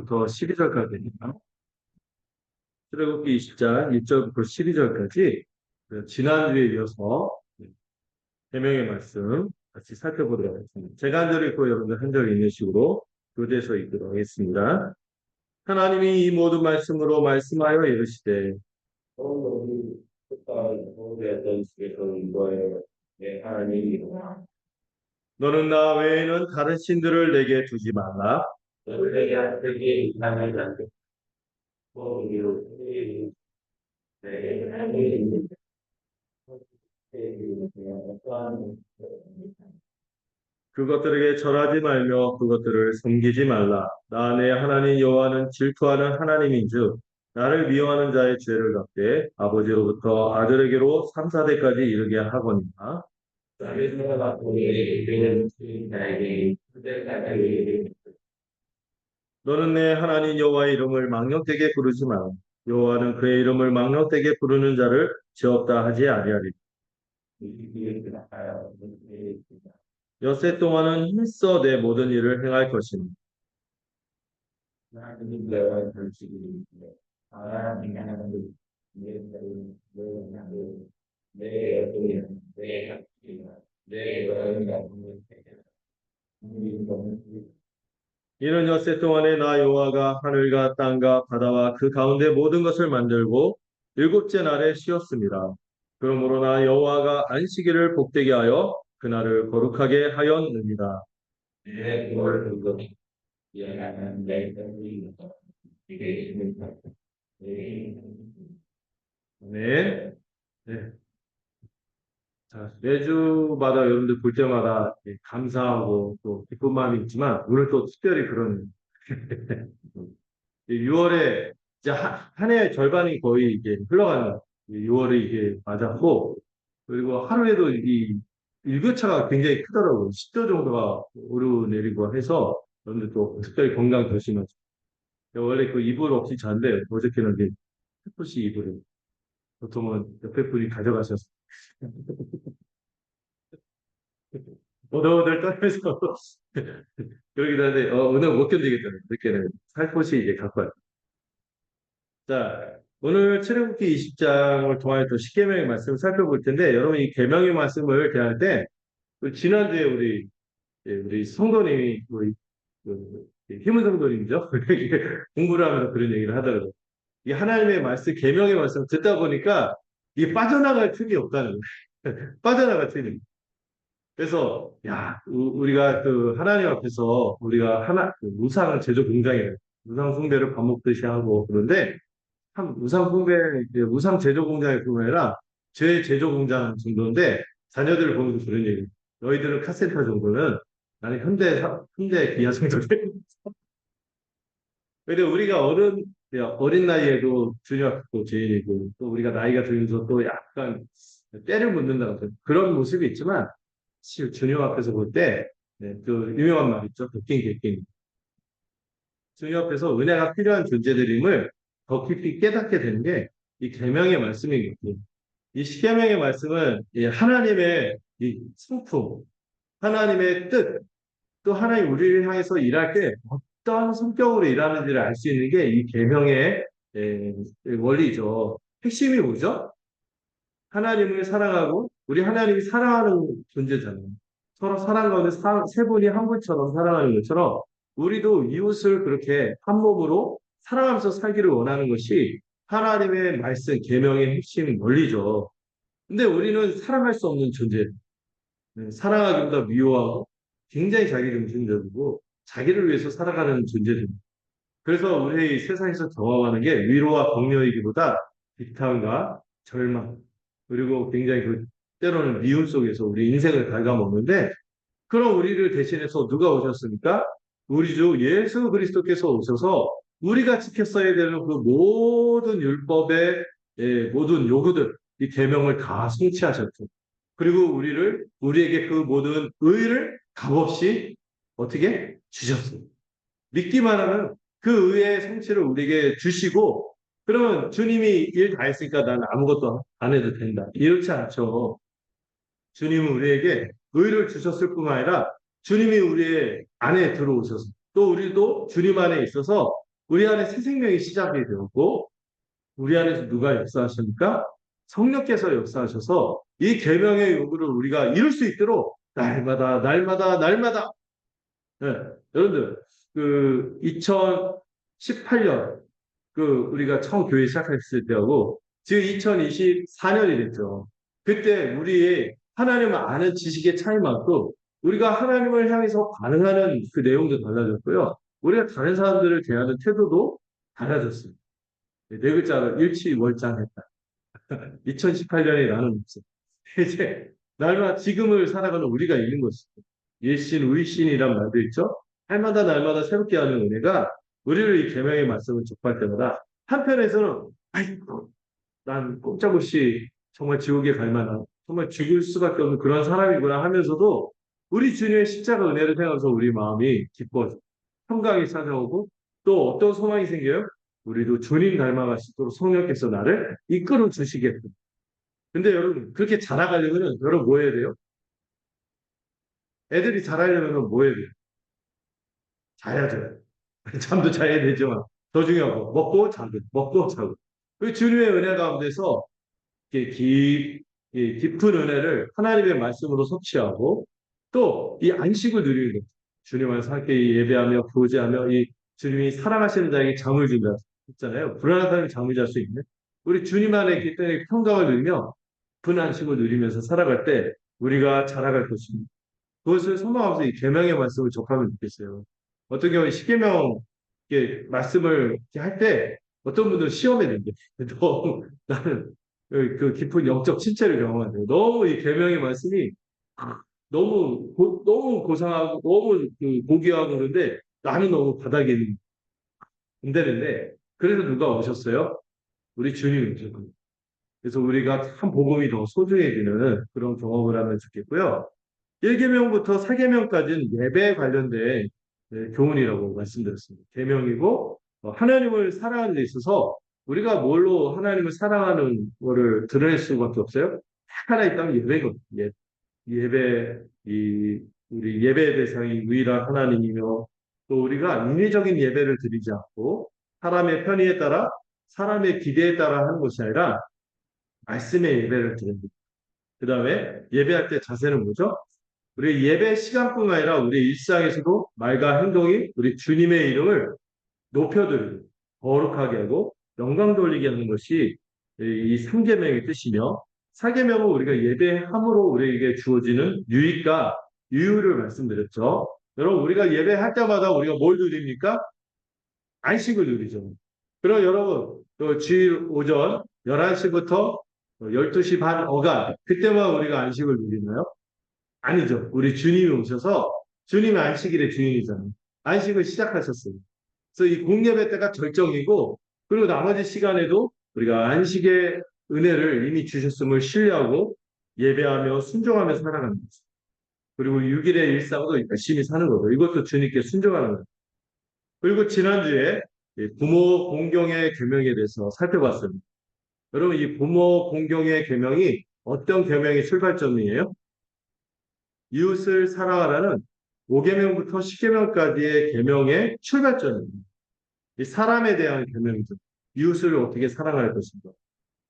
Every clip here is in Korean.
1절부터 12절까지입니다. 출애굽기 20장 1절부터 12절까지 지난주에 이어서 계명의 말씀 같이 살펴보도록 하겠습니다. 제가 한 절 읽고 여러분들 한 절 읽는 식으로 교대서 읽도록 하겠습니다. 하나님이 이 모든 말씀으로 말씀하여 이르시되 너희 뜻과 모든 속에서 인도하여 내 하나님이로다. 너는 나 외에는 다른 신들을 내게 두지 말라. 너를 내게 이상하지 않게 그것들에게 절하지 말며 그것들을 섬기지 말라. 나 내 하나님 여호와는 질투하는 하나님인즉 나를 미워하는 자의 죄를 갚게 아버지로부터 아들에게로 3, 4대까지 이르게 하거니와 너는 내 하나님 여호와의 이름을 망령되게 부르지 마라. 여호와는 그의 이름을 망령되게 부르는 자를 죄없다 하지 아니하리라. 엿새 동안은 힘써 내 모든 일을 행할 것이니 이는 엿새 동안에 나 여호와가 하늘과 땅과 바다와 그 가운데 모든 것을 만들고 일곱째 날에 쉬었습니다. 그러므로 나 여호와가 안식일을 복되게 하여 그날을 거룩하게 하였느니라. 네. 네. 자, 매주마다 여러분들 볼 때마다 감사하고 또 기쁜 마음이 있지만 오늘 또 특별히 그런 6월에 이제 한 해의 절반이 거의 이제 흘러가는 6월에 이게 맞았고 그리고 하루에도 이 일교차가 굉장히 크더라고요. 10도 정도가 오르내리고 해서 여러분들 또 특별히 건강 조심하세요. 원래 그 이불 없이 자는데 어저께는 이제 햇볕이 이불을 보통은 옆에 분이 가져가셔서 오돌오돌 떨면서 그러기도 하는데 오늘 못 견디겠다. 늦게는 살포시 이제 갖고 와요. 자, 오늘 출애굽기 20장을 통하여 또 십계명의 말씀을 살펴볼 텐데 여러분 이 계명의 말씀을 대할 때 지난주에 우리 성도님이 힘은 성도님이죠. 공부를 하면서 그런 얘기를 하더라고요. 이 하나님의 말씀, 계명의 말씀 듣다 보니까 이게 빠져나갈 틈이 없다는 거예요. 빠져나갈 틈이. 그래서 야 우리가 그 하나님 앞에서 우리가 그 우상 제조 공장이래 우상 숭배를 밥 먹듯이 하고 그런데 참 우상 숭배 우상 제조 공장이 그거 아니라 죄 제조 공장 정도인데 자녀들을 보면서 그런 얘기 너희들은 카센터 정도는 나는 현대 기아 정도래. 근데 우리가 어린 나이에도 중학교 제일이고 또 우리가 나이가 들면서 또 약간 때를 묻는다는 그런 모습이 있지만 주님 앞에서 볼 때, 그 유명한 말 있죠. 도끼 객끼. 주님 앞에서 은혜가 필요한 존재들임을 더 깊이 깨닫게 되는 게 이 계명의 말씀이거든요. 이 십계명의 말씀은 이 하나님의 이 성품, 하나님의 뜻, 또 하나님 우리를 향해서 일할 때 어떤 성격으로 일하는지를 알 수 있는 게 이 계명의 원리죠. 핵심이 뭐죠? 하나님을 사랑하고 우리 하나님이 사랑하는 존재잖아요. 서로 사랑 가운데 세 분이 한 분처럼 사랑하는 것처럼 우리도 이웃을 그렇게 한 몸으로 사랑하면서 살기를 원하는 것이 하나님의 말씀, 계명의 핵심 원리죠. 근데 우리는 사랑할 수 없는 존재, 사랑하기보다 미워하고 굉장히 자기 중심적이고 자기를 위해서 살아가는 존재들입니다. 그래서 우리 세상에서 경험하는 게 위로와 격려이기보다 비탄과 절망, 그리고 굉장히 때로는 미움 속에서 우리 인생을 갉아먹는데 그런 우리를 대신해서 누가 오셨습니까? 우리 주 예수 그리스도께서 오셔서 우리가 지켰어야 되는 그 모든 율법의 모든 요구들, 이 계명을 다 성취하셨죠. 그리고 우리에게 그 모든 의를 값없이 어떻게 주셨어요. 믿기만 하면 그 의의 성취를 우리에게 주시고 그러면 주님이 일 다 했으니까 난 아무것도 안 해도 된다. 이렇지 않죠. 주님은 우리에게 의를 주셨을 뿐만 아니라 주님이 우리의 안에 들어오셔서 또 우리도 주님 안에 있어서 우리 안에 새 생명이 시작이 되었고 우리 안에서 누가 역사하십니까? 성령께서 역사하셔서 이 계명의 요구를 우리가 이룰 수 있도록 날마다 날마다 날마다 네. 여러분들 그 2018년 그 우리가 처음 교회 시작했을 때하고 지금 2024년이 됐죠. 그때 우리의 하나님을 아는 지식의 차이만큼 우리가 하나님을 향해서 반응하는 그 내용도 달라졌고요. 우리가 다른 사람들을 대하는 태도도 달라졌습니다. 네 글자로 일치월장했다. 2018년에 나는 없어. 이제 날마다 지금을 살아가는 우리가 있는 것이죠. 일신, 울신이란 말도 있죠. 날마다 날마다 새롭게 하는 은혜가 우리를 이 계명의 말씀을 접할 때마다 한편에서는 아이고 난 꼼짝없이 정말 지옥에 갈 만한 정말 죽을 수밖에 없는 그런 사람이구나 하면서도 우리 주님의 십자가 은혜를 생각해서 우리 마음이 기뻐져 평강이 찾아오고 또 어떤 소망이 생겨요? 우리도 주님 닮아가시도록 성령께서 나를 이끌어 주시겠다. 근데 여러분 그렇게 자라가려면 여러분 뭐 해야 돼요? 애들이 자라려면 뭐 해야 돼요? 자야죠. 잠도 자야 되지만 더 중요한 거 먹고 자고 먹고 자고 그 주님의 은혜 가운데서 이렇게 깊은 은혜를 하나님의 말씀으로 섭취하고 또 이 안식을 누리는 것. 주님 안에서 함께 예배하며 교제하며 이 주님이 사랑하시는 자에게 잠을 준다 했잖아요. 불안한 사람이 잠을 잘 수 있는 우리 주님 안에 있기 때문에 평강을 누리며 깊은 안식을 누리면서 살아갈 때 우리가 자라갈 것입니다. 그것을 소망하면서 이 계명의 말씀을 접하면 좋겠어요. 어떤 경우에 십계명 말씀을 할 때 어떤 분들은 시험에 든대. 너무 나는 그 깊은 영적 친체를 경험한대요. 너무 이 계명의 말씀이 너무 고상하고 너무 그 고귀하고 그런데 나는 너무 바닥에 안 되는데 그래서 누가 오셨어요? 우리 주님이 오셨거든요. 그래서 우리가 참 복음이 더 소중해지는 그런 경험을 하면 좋겠고요. 1계명부터 4계명까지는 예배에 관련된 교훈이라고 말씀드렸습니다. 계명이고 하나님을 사랑하는 데 있어서 우리가 뭘로 하나님을 사랑하는 거를 드러낼 수밖에 없어요. 딱 하나 있다면 예배거든요. 예배, 우리 예배 대상이 유일한 하나님이며 또 우리가 인위적인 예배를 드리지 않고 사람의 편의에 따라 사람의 기대에 따라 하는 것이 아니라 말씀의 예배를 드립니다. 그 다음에 예배할 때 자세는 뭐죠? 우리 예배 시간뿐만 아니라 우리 일상에서도 말과 행동이 우리 주님의 이름을 높여드리고 거룩하게 하고 영광 돌리게 하는 것이 이 3계명의 뜻이며 4계명은 우리가 예배함으로 우리에게 주어지는 유익과 유효를 말씀드렸죠. 여러분 우리가 예배할 때마다 우리가 뭘 누립니까? 안식을 누리죠. 그럼 여러분 또 주일 오전 11시부터 12시 반 어간 그때만 우리가 안식을 누리나요? 아니죠. 우리 주님이 오셔서 주님의 안식일의 주인이잖아요. 안식을 시작하셨어요. 그래서 이 공예배 때가 절정이고 그리고 나머지 시간에도 우리가 안식의 은혜를 이미 주셨음을 신뢰하고 예배하며 순종하며 살아가는 거죠. 그리고 6일의 일상도 열심히 사는 거고 이것도 주님께 순종하는 거예요. 그리고 지난주에 부모 공경의 계명에 대해서 살펴봤습니다. 여러분 이 부모 공경의 계명이 어떤 계명의 출발점이에요? 이웃을 사랑하라는 5계명부터 10계명까지의 계명의 출발점입니다. 이 사람에 대한 계명이죠. 이웃을 어떻게 사랑할 것인가.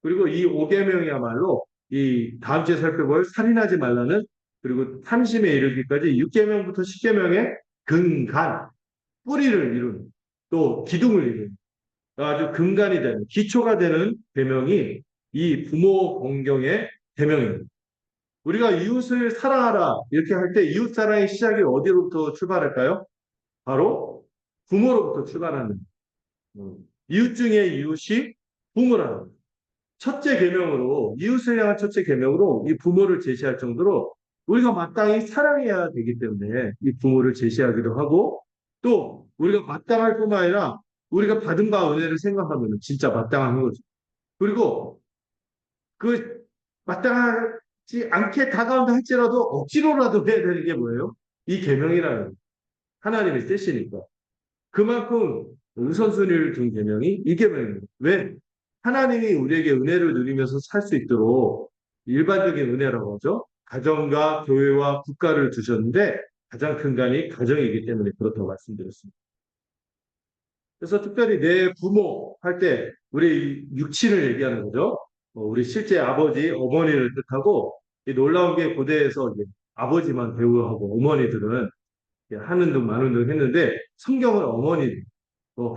그리고 이 5계명이야말로 이 다음 주에 살펴볼 살인하지 말라는 그리고 탐심에 이르기까지 6계명부터 10계명의 근간, 뿌리를 이루는 또 기둥을 이루는 아주 근간이 되는 기초가 되는 계명이 이 부모 공경의 계명입니다. 우리가 이웃을 사랑하라 이렇게 할 때 이웃 사랑의 시작이 어디로부터 출발할까요? 바로 부모로부터 출발하는 이웃 중에 이웃이 부모라는 첫째 계명으로 이웃을 향한 첫째 계명으로 이 부모를 제시할 정도로 우리가 마땅히 사랑해야 되기 때문에 이 부모를 제시하기도 하고 또 우리가 마땅할 뿐만 아니라 우리가 받은 바 은혜를 생각하면 진짜 마땅한 거죠. 그리고 그 마땅하지 않게 다가온다 할지라도 억지로라도 해야 되는 게 뭐예요? 이 계명이라는 하나님의 뜻이니까. 그만큼 우선순위를 둔 계명이 이 계명입니다. 왜? 하나님이 우리에게 은혜를 누리면서 살 수 있도록 일반적인 은혜라고 하죠. 가정과 교회와 국가를 두셨는데 가장 큰 간이 가정이기 때문에 그렇다고 말씀드렸습니다. 그래서 특별히 내 부모 할 때 우리 육친을 얘기하는 거죠. 우리 실제 아버지, 어머니를 뜻하고 이 놀라운 게 고대에서 이제 아버지만 배우하고 어머니들은 하는 둥 마는 둥 했는데 성경은 어머니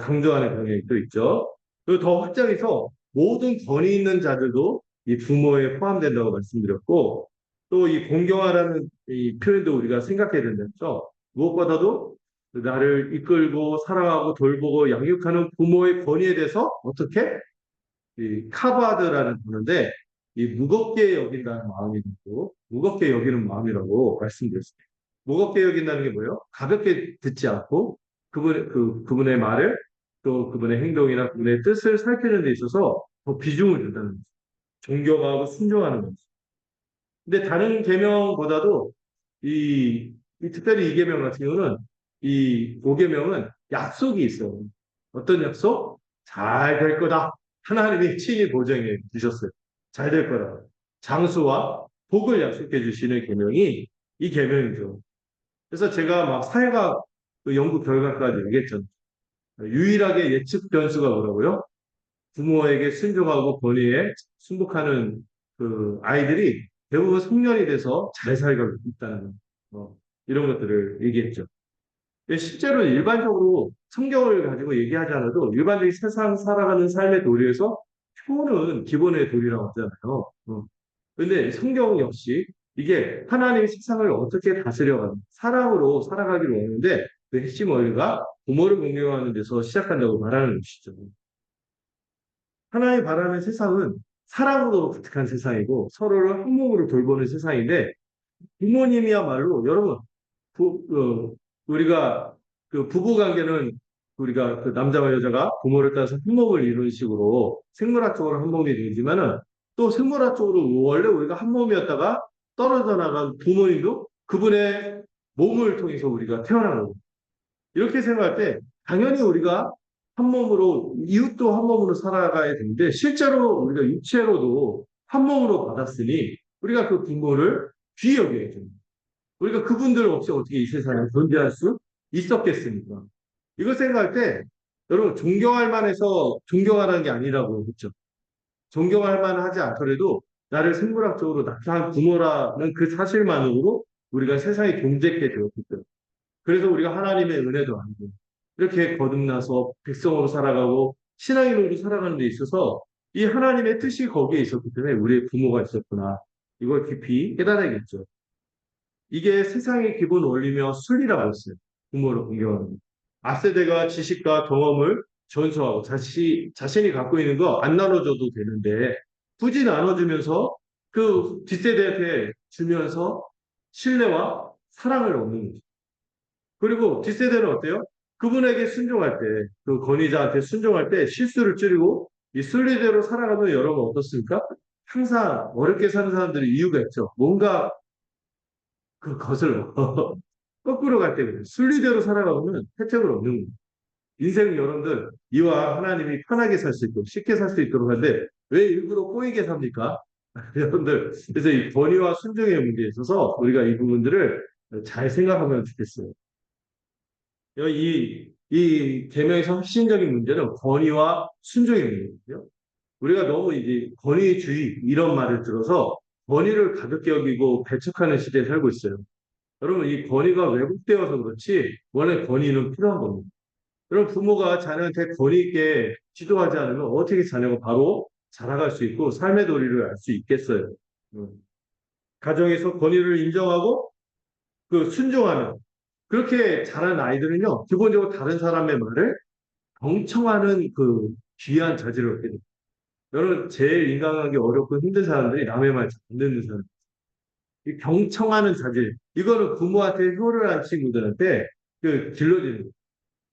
강조하는 경향이 또 있죠. 그리고 더 확장해서 모든 권위 있는 자들도 이 부모에 포함된다고 말씀드렸고 또 이 공경하라는 이 표현도 우리가 생각해야 된다죠. 무엇보다도 나를 이끌고 사랑하고 돌보고 양육하는 부모의 권위에 대해서 어떻게 이 카바드라는 단어인데 이 무겁게 여긴다는 마음이고 무겁게 여기는 마음이라고 말씀드렸습니다. 무겁게 여긴다는 게 뭐예요? 가볍게 듣지 않고 그분의 말을 또 그분의 행동이나 그분의 뜻을 살피는 데 있어서 더 비중을 준다는 거죠. 존경하고 순종하는 거죠. 근데 다른 계명보다도 특별히 이 계명 같은 경우는 이 5계명은 약속이 있어요. 어떤 약속? 잘 될 거다. 하나님이 친히 보증해 주셨어요. 잘 될 거다. 장수와 복을 약속해 주시는 계명이 이 계명이죠. 그래서 제가 막 사회학 그 연구 결과까지 얘기했죠. 유일하게 예측 변수가 뭐라고요? 부모에게 순종하고 권위에 순복하는 그 아이들이 대부분 성년이 돼서 잘 살고 있다는 이런 것들을 얘기했죠. 실제로 일반적으로 성경을 가지고 얘기하지 않아도 일반적인 세상 살아가는 삶의 도리에서 효는 기본의 도리라고 하잖아요. 근데 성경 역시 이게 하나님의 세상을 어떻게 다스려가는 사랑으로 살아가기를 원하는데 그 핵심 원리가 부모를 공경하는 데서 시작한다고 말하는 것이죠. 하나님 바라는 세상은 사랑으로 가득한 세상이고 서로를 한 몸으로 돌보는 세상인데 부모님이야말로 여러분 우리가 그 부부 관계는 우리가 그 남자와 여자가 부모를 따라서 한 몸을 이루는 식으로 생물학적으로 한 몸이 되지만은 또 생물학적으로 원래 우리가 한 몸이었다가 떨어져 나간 부모님도 그분의 몸을 통해서 우리가 태어난 거고 이렇게 생각할 때 당연히 우리가 한 몸으로 이웃도 한 몸으로 살아가야 되는데 실제로 우리가 육체로도 한 몸으로 받았으니 우리가 그 부모를 귀히 여겨야죠. 우리가 그분들 없이 어떻게 이 세상에 존재할 수 있었겠습니까? 이걸 생각할 때 여러분 존경할 만해서 존경하라는 게 아니라고 했죠. 존경할 만하지 않더라도 나를 생물학적으로 나타난 부모라는 그 사실만으로 우리가 세상에 존재하게 되었기 때문에 그래서 우리가 하나님의 은혜도 알고 이렇게 거듭나서 백성으로 살아가고 신앙인으로 살아가는 데 있어서 이 하나님의 뜻이 거기에 있었기 때문에 우리의 부모가 있었구나. 이걸 깊이 깨달아야겠죠. 이게 세상의 기본 원리며 순리라고 했어요. 부모를 공경하는 것. 앞세대가 지식과 경험을 전수하고 자신이 갖고 있는 거 안 나눠줘도 되는데 굳이 나눠주면서 그 뒷세대한테 주면서 신뢰와 사랑을 얻는 거죠. 그리고 뒷세대는 어때요? 그분에게 순종할 때, 그 권위자한테 순종할 때 실수를 줄이고 이 순리대로 살아가면 여러분 어떻습니까? 항상 어렵게 사는 사람들이 이유가 있죠. 뭔가 그 거슬러. 거꾸로 갈 때 그래요. 순리대로 살아가면 혜택을 얻는 거예요. 인생 여러분들 이와 하나님이 편하게 살 수 있도록 쉽게 살 수 있도록 하는데 왜 일부러 꼬이게 삽니까? 여러분들 그래서 이 권위와 순종의 문제에 있어서 우리가 이 부분들을 잘 생각하면 좋겠어요. 이 계명에서 핵심적인 문제는 권위와 순종의 문제거든요. 우리가 너무 이제 권위주의 이런 말을 들어서 권위를 가볍게 여기고 배척하는 시대에 살고 있어요. 여러분 이 권위가 왜곡되어서 그렇지 원래 권위는 필요한 겁니다. 여러분 부모가 자녀한테 권위 있게 지도하지 않으면 어떻게 자녀가 바로 자라갈 수 있고 삶의 도리를 알 수 있겠어요. 음. 가정에서 권위를 인정하고 그 순종하면 그렇게 자란 아이들은요 기본적으로 다른 사람의 말을 경청하는 그 귀한 자질을 얻게 됩니다. 여러분 제일 인간관계 어렵고 힘든 사람들이 남의 말 잘 안 듣는 사람. 이 경청하는 자질 이거는 부모한테 효를 한 친구들한테 그 길러지는 거예요.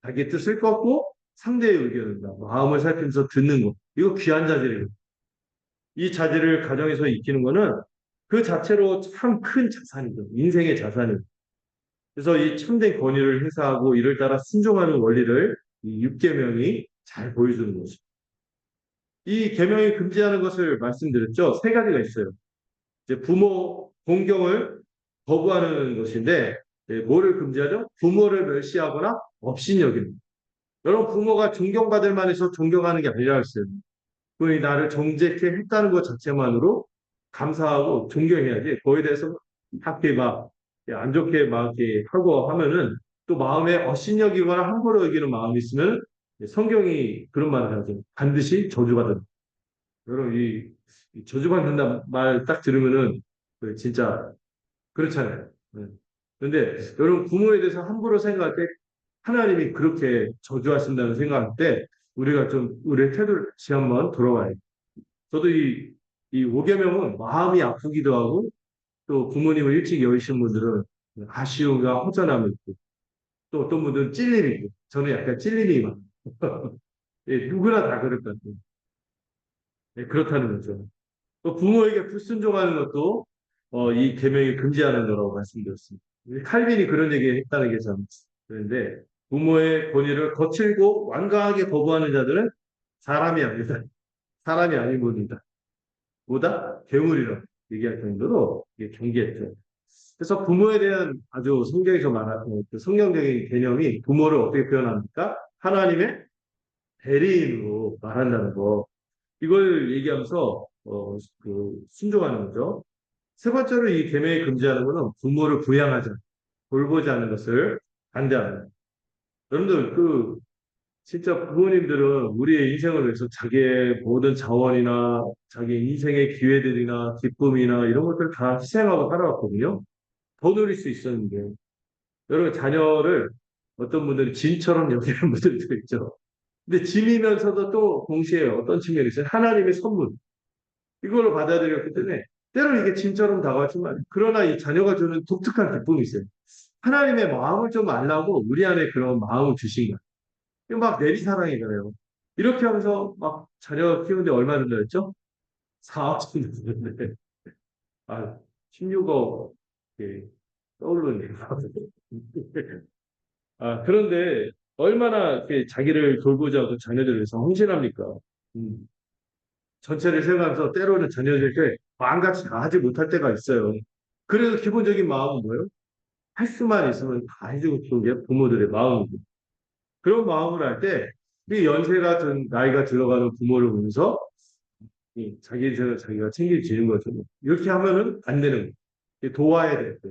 자기 뜻을 꺾고 상대의 의견을 마음을 살피면서 듣는 거. 이거 귀한 자질이에요. 이 자질을 가정에서 익히는 거는 그 자체로 참 큰 자산이죠. 인생의 자산이에요. 그래서 이 참된 권위를 행사하고 이를 따라 순종하는 원리를 이 6계명이 잘 보여주는 것이죠. 이 계명이 금지하는 것을 말씀드렸죠. 세 가지가 있어요. 이제 부모 공경을 거부하는 것인데 뭐를 금지하죠? 부모를 멸시하거나 업신여기는 여러분 부모가 존경받을 만해서 존경하는 게 아니라 했어요. 그분이 나를 정직케 했다는 것 자체만으로 감사하고 존경해야지. 그거에 대해서 학교 막안 좋게 막 이렇게 하고 하면은 또 마음에 업신여기거나 함부로 여기는 마음이 있으면 성경이 그런 말을 하죠. 반드시 저주받은. 여러분 이 저주받는다 말 딱 들으면은 그 진짜 그렇잖아요. 네. 그런데 여러분 부모에 대해서 함부로 생각할 때 하나님이 그렇게 저주하신다는 생각할 때 우리가 좀 우리의 태도를 다시 한번 돌아봐야 돼요. 저도 이 5계명은 마음이 아프기도 하고 또 부모님을 일찍 여의신 분들은 아쉬움과 허전함이 있고 또 어떤 분들은 찔림이 있고 저는 약간 찔림이 많아요. 예, 누구나 다 그럴 것 같아요. 예, 그렇다는 거죠. 또 부모에게 불순종하는 것도 이 계명이 금지하는 거라고 말씀드렸습니다. 칼빈이 그런 얘기 했다는 게 참 그런데 부모의 권위를 거칠고 완강하게 거부하는 자들은 사람이 아니다. 사람이 아닌 분이다. 보다 괴물이라고 얘기할 정도로 이게 경계했죠. 그래서 부모에 대한 아주 성경에서 말하는 그 성경적인 개념이 부모를 어떻게 표현합니까? 하나님의 대리인으로 말한다는 거. 이걸 얘기하면서 순종하는 거죠. 세 번째로 이 계명이 금지하는 것은 부모를 부양하지 않고 돌보지 않는 것을 반대합니다. 여러분들 진짜 부모님들은 우리의 인생을 위해서 자기의 모든 자원이나 자기 인생의 기회들이나 기쁨이나 이런 것들을 다 희생하고 살아왔거든요. 더 누릴 수 있었는데 여러분 자녀를 어떤 분들이 진처럼 여기는 분들도 있죠. 근데 짐이면서도 또 동시에 어떤 측면이 있어요. 하나님의 선물. 이걸로 받아들였기 때문에 때로 이게 짐처럼 다가왔지만 그러나 이 자녀가 주는 독특한 기쁨이 있어요. 하나님의 마음을 좀 알라고 우리 안에 그런 마음을 주신 거예요. 이거 막 내리사랑이잖아요. 이렇게 하면서 막 자녀 키우는데 얼마 들였죠? 4억 정도 들였는데 아 16억 떠오르네요. 그런데 얼마나 이렇게 자기를 돌보자고 자녀들을 위해서 헌신합니까? 음, 전체를 생각하면서 때로는 자녀들에게 마음같이 다 하지 못할 때가 있어요. 그래도 기본적인 마음은 뭐예요? 할 수만 있으면 다 해주고 싶은 게 부모들의 마음이고 그런 마음을 할 때, 이 연세가 든, 나이가 들어가는 부모를 보면서, 자기 인생을 자기가 책임지는 거죠. 이렇게 하면은 안 되는 거예요. 도와야 될 때,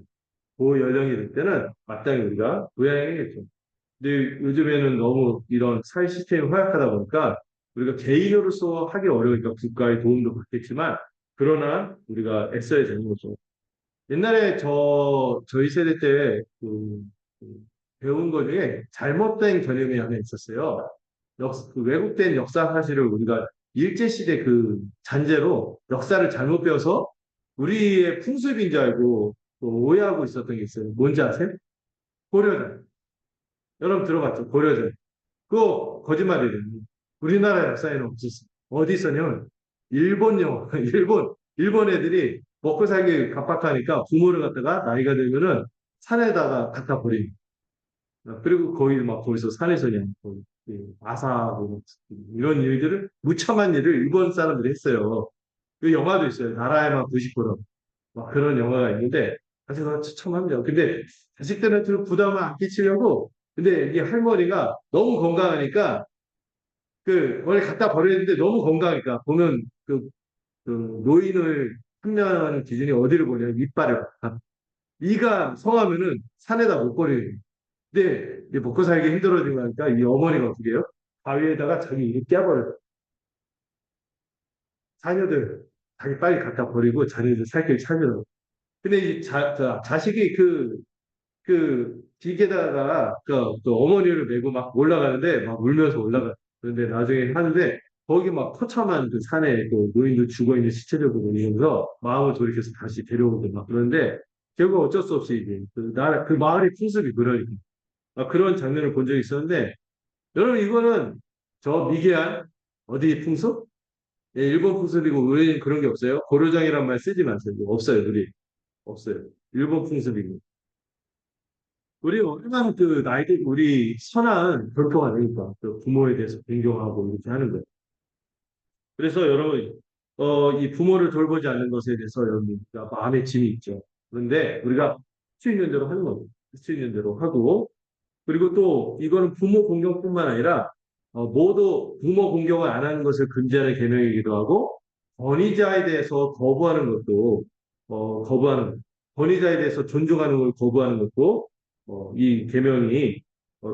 그 연령이 될 때는 마땅히 우리가 도와야겠죠. 근데 요즘에는 너무 이런 사회 시스템이 허약하다 보니까 우리가 개인으로서 하기 어려우니까 국가의 도움도 받겠지만, 그러나 우리가 애써야 되는 거죠. 옛날에 저희 세대 때 그 배운 것 중에 잘못된 개념이 하나 있었어요. 그 왜곡된 역사 사실을 우리가 일제시대 그 잔재로 역사를 잘못 배워서 우리의 풍습인 줄 알고 또 오해하고 있었던 게 있어요. 뭔지 아세요? 고려전. 여러분 들어봤죠? 고려전. 그거 거짓말이래요. 우리나라 역사에는 없었어. 어디 있었냐면 일본 영화, 일본 애들이 먹고 살기 갑박하니까 부모를 갖다가 나이가 들면은 산에다가 갖다 버리고 그리고 거의 막 거기서 산에서 그냥 마사하고 이런 일들을 무참한 일을 일본 사람들이 했어요. 그 영화도 있어요. 나라에만 90%. 막 그런 영화가 있는데 사실 그건 처참합니다. 근데 자식들한테 부담을 안 끼치려고 근데 이 할머니가 너무 건강하니까 원래 갖다 버렸는데 너무 건강하니까 보면 그 노인을 판명하는 기준이 어디를 보냐면 이빨을 봐. 이가 성하면은 산에다 못 버려요. 근데 이제 먹고 살기 힘들어지고 하니까 이 어머니가 어떻게 해요? 바위에다가 자기 이를 깨버려요. 자녀들 자기 빨리 갖다 버리고 자녀들 살 길 찾으러. 근데 자식이 기계다가 그 어머니를 메고 막 올라가는데 막 울면서 올라가. 그런데 나중에 하는데 거기 막 처참한 그 산에 그 노인들 죽어 있는 시체를 보고 이러면서 마음을 돌이켜서 다시 데려오고 막 그런데 결국 어쩔 수 없이 이제 그 마을의 풍습이 그러니까 그런 장면을 본 적이 있었는데 여러분 이거는 저 미개한 어디 풍습? 예, 일본 풍습이고 우리는 그런 게 없어요. 고려장이란 말 쓰지 마세요. 없어요, 우리 없어요. 일본 풍습이고. 우리 얼마나 나이들 우리 선한 결도가 되니까 그 부모에 대해서 존경하고 이렇게 하는 거예요. 그래서 여러분 이 부모를 돌보지 않는 것에 대해서 여러분 마음의 짐이 있죠. 그런데 우리가 할 수 있는 대로 하는 거죠. 할 수 있는 대로 하고 그리고 또 이거는 부모 공경뿐만 아니라 모두 부모 공경을 안 하는 것을 금지하는 계명이기도 하고 권위자에 대해서 거부하는 것도 거부하는 것. 권위자에 대해서 존중하는 걸 거부하는 것도 이 계명이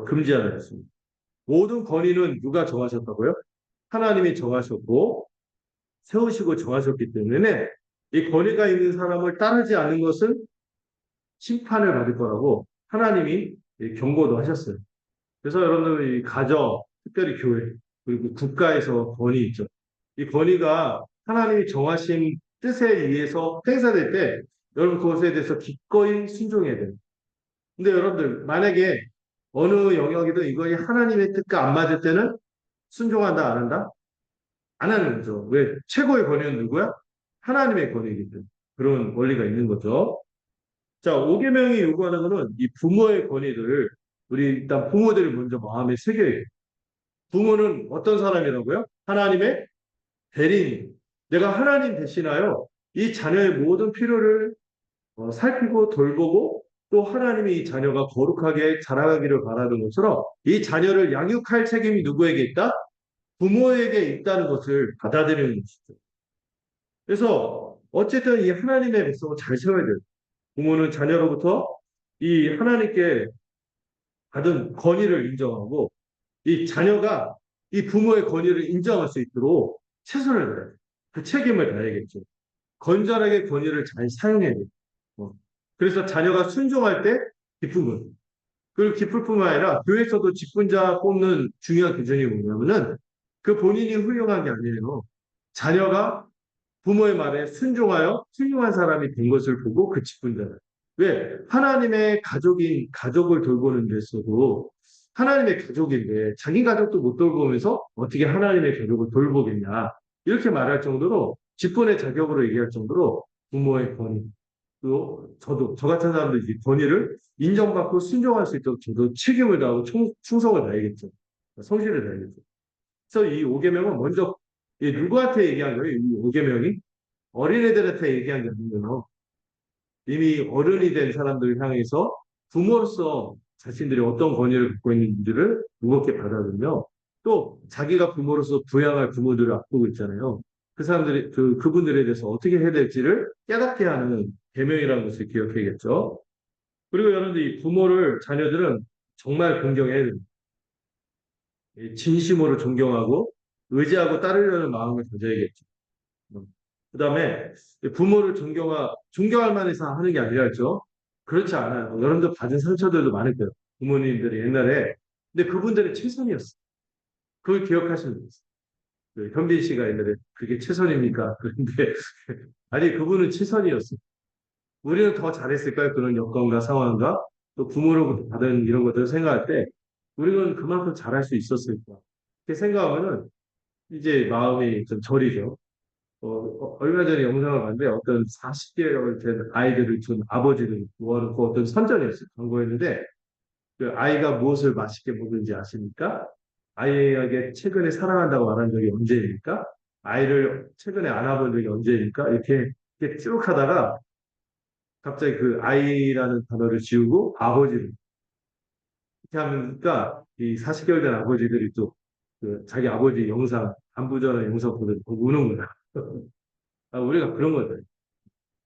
금지하는 것입니다. 모든 권위는 누가 정하셨다고요? 하나님이 정하셨고 세우시고 정하셨기 때문에 이 권위가 있는 사람을 따르지 않는 것은 심판을 받을 거라고 하나님이 경고도 하셨어요. 그래서 여러분들 이 가정, 특별히 교회, 그리고 국가에서 권위 있죠. 이 권위가 하나님이 정하신 뜻에 의해서 행사될 때 여러분 그것에 대해서 기꺼이 순종해야 돼요. 근데 여러분들 만약에 어느 영역이든 이거이 하나님의 뜻과 안 맞을 때는 순종한다, 안 한다? 안 하는 거죠. 왜? 최고의 권위는 누구야? 하나님의 권위이기 때문에. 그런 원리가 있는 거죠. 자, 5계명이 요구하는 거는 이 부모의 권위들을 우리 일단 부모들이 먼저 마음에 새겨야 돼요. 부모는 어떤 사람이라고요? 하나님의 대리인. 내가 하나님 대신하여 이 자녀의 모든 필요를 살피고 돌보고 또 하나님이 이 자녀가 거룩하게 자라가기를 바라는 것처럼 이 자녀를 양육할 책임이 누구에게 있다? 부모에게 있다는 것을 받아들이는 것이죠. 그래서 어쨌든 이 하나님의 백성을 잘 세워야 돼요. 부모는 자녀로부터 이 하나님께 받은 권위를 인정하고 이 자녀가 이 부모의 권위를 인정할 수 있도록 최선을 다해요. 그 책임을 다해야겠죠. 건전하게 권위를 잘 사용해야 돼요. 어. 그래서 자녀가 순종할 때 기쁜 거예요. 그리고 기쁠 뿐만 아니라 교회에서도 직분자 뽑는 중요한 기준이 뭐냐면은 그 본인이 훌륭한 게 아니에요. 자녀가 부모의 말에 순종하여 훌륭한 사람이 된 것을 보고 그 직분자를. 왜? 하나님의 가족인 가족을 돌보는 데서도 하나님의 가족인데 자기 가족도 못 돌보면서 어떻게 하나님의 가족을 돌보겠냐. 이렇게 말할 정도로 직분의 자격으로 얘기할 정도로 부모의 권위. 또 저도 저 같은 사람들 이 권위를 인정받고 순종할 수 있도록 저도 책임을 다하고 충성을 다해야겠죠. 성실을 다해야겠죠. 그래서 이 5계명은 먼저 누구한테 얘기한 거예요? 이 5계명이 어린애들한테 얘기한 게 아니고요. 이미 어른이 된 사람들을 향해서 부모로서 자신들이 어떤 권위를 갖고 있는지를 무겁게 받아들며 또 자기가 부모로서 부양할 부모들을 앞두고 있잖아요. 그 사람들이 그분들에 대해서 어떻게 해야 될지를 깨닫게 하는 계명이라는 것을 기억해야겠죠. 그리고 여러분들 이 부모를 자녀들은 정말 존경해야 됩니다. 진심으로 존경하고 의지하고 따르려는 마음을 가져야겠죠. 그 다음에 부모를 존경할 만해서 하는 게 아니라죠. 그렇지 않아요. 여러분들 받은 상처들도 많을 거예요. 부모님들이 옛날에. 근데 그분들이 최선이었어요. 그걸 기억하시면 돼요. 그 현빈 씨가 옛날에 그게 최선입니까? 그런데 아니 그분은 최선이었어요. 우리는 더 잘했을까요? 그런 여건과 상황과 또 부모로부터 받은 이런 것들을 생각할 때 우리는 그만큼 잘할 수 있었을까? 이렇게 생각하면은 이제 마음이 좀 저리죠. 얼마 전에 영상을 봤는데 어떤 40개월 된 아이들을 둔 아버지를 모아놓고 어떤 선전이었어요. 광고였는데 그 아이가 무엇을 맛있게 먹는지 아십니까? 아이에게 최근에 사랑한다고 말한 적이 언제입니까? 아이를 최근에 안아본 적이 언제입니까? 이렇게 쭉 하다가 갑자기 그 아이라는 단어를 지우고 아버지를 이렇게 하니까 이 40개월 된 아버지들이 또 그 자기 아버지 영상, 안부 전화 영상 보고 우는 거야. 아, 우리가 그런 거죠.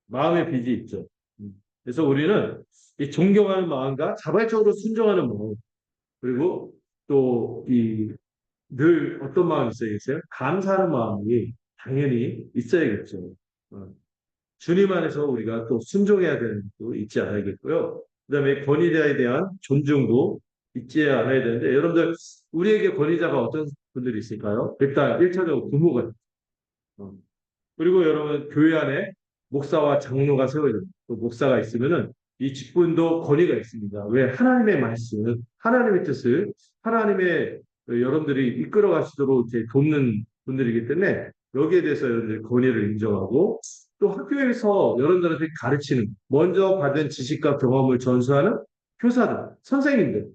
마음의 빚이 있죠. 그래서 우리는 이 존경하는 마음과 자발적으로 순종하는 마음, 그리고 또 이 늘 어떤 마음이 있어야겠어요? 감사하는 마음이 당연히 있어야겠죠. 어, 주님 안에서 우리가 또 순종해야 되는 것도 잊지 않아야겠고요. 그다음에 권위자에 대한 존중도 잊지 않아야 되는데 여러분들 우리에게 권위자가 어떤 분들이 있을까요? 일단 1차적으로 부모가 어, 그리고 여러분 교회 안에 목사와 장로가 세워져 또 목사가 있으면은 이 직분도 권위가 있습니다. 왜 하나님의 말씀, 하나님의 뜻을 하나님의 여러분들이 이끌어 가시도록 이제 돕는 분들이기 때문에 여기에 대해서 여러분들이 권위를 인정하고 또 학교에서 여러분들한테 가르치는 먼저 받은 지식과 경험을 전수하는 교사들, 선생님들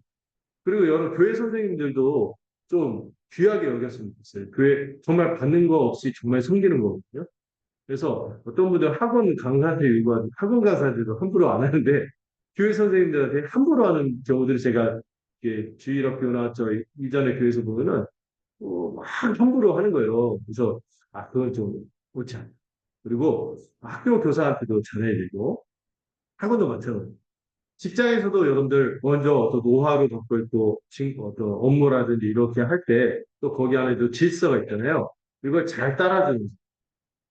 그리고 여러 교회 선생님들도 좀 귀하게 여겼으면 좋겠어요. 교회 정말 받는 거 없이 정말 섬기는 거거든요. 그래서 어떤 분들 학원 강사한테 일관 학원 강사한테도 함부로 안 하는데 교회 선생님들한테 함부로 하는 경우들을 제가 이렇게 주일학교나 저 이전에 교회에서 보면은 막 함부로 하는 거예요. 그래서 그건 좀 옳지 않다. 그리고 학교 교사한테도 잘해야 되고 학원도 마찬가지. 직장에서도 여러분들 먼저 어떤 노하우를 갖고 있고 어떤 업무라든지 이렇게 할 때 또 거기 안에도 질서가 있잖아요. 이걸 잘 따라주는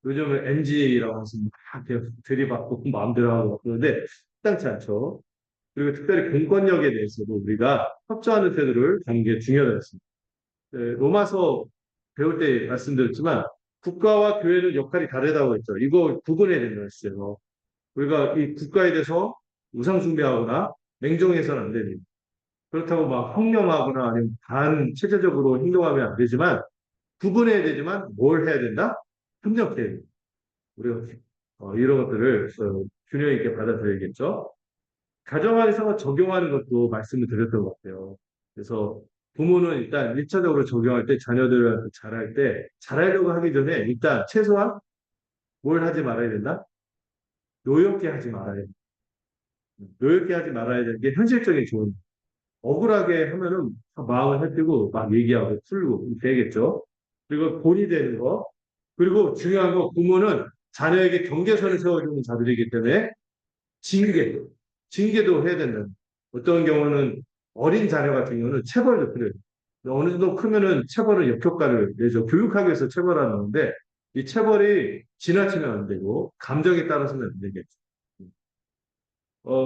요즘은 NG라고 해서 막 이렇게 들이받고 마음대로 하고 그러는데 땅치 않죠. 그리고 특별히 공권력에 대해서도 우리가 협조하는 태도를 갖는 게 중요하다고 했습니다. 네, 로마서 배울 때 말씀드렸지만 국가와 교회는 역할이 다르다고 했죠. 이거 구분해야 된다고 했어요. 우리가 이 국가에 대해서 우상 숭배하거나 맹종해서는 안 됩니다. 그렇다고 막 혁명하거나 아니면 반체제적으로 행동하면 안 되지만 구분해야 되지만 뭘 해야 된다? 협력해야 된다. 우리가 이런 것들을 균형 있게 받아들여야겠죠. 가정 안에서 적용하는 것도 말씀을 드렸던 것 같아요. 그래서 부모는 일단 1차적으로 적용할 때 자녀들한테 잘할 때 잘하려고 하기 전에 일단 최소한 뭘 하지 말아야 된다? 노엽게 하지 말아야 된다. 노엽게 하지 말아야 되는 게 현실적인 조언. 억울하게 하면은 마음을 해피고 막 얘기하고 풀고 되겠죠. 그리고 본이 되는 거. 그리고 중요한 거 부모는 자녀에게 경계선을 세워주는 자들이기 때문에 징계, 징계도 해야 된다. 어떤 경우는 어린 자녀 같은 경우는 체벌도 필요해요. 어느 정도 크면은 체벌은 역효과를 내죠. 교육하기 위해서 체벌하는 건데 이 체벌이 지나치면 안 되고 감정에 따라서는 안 되겠죠.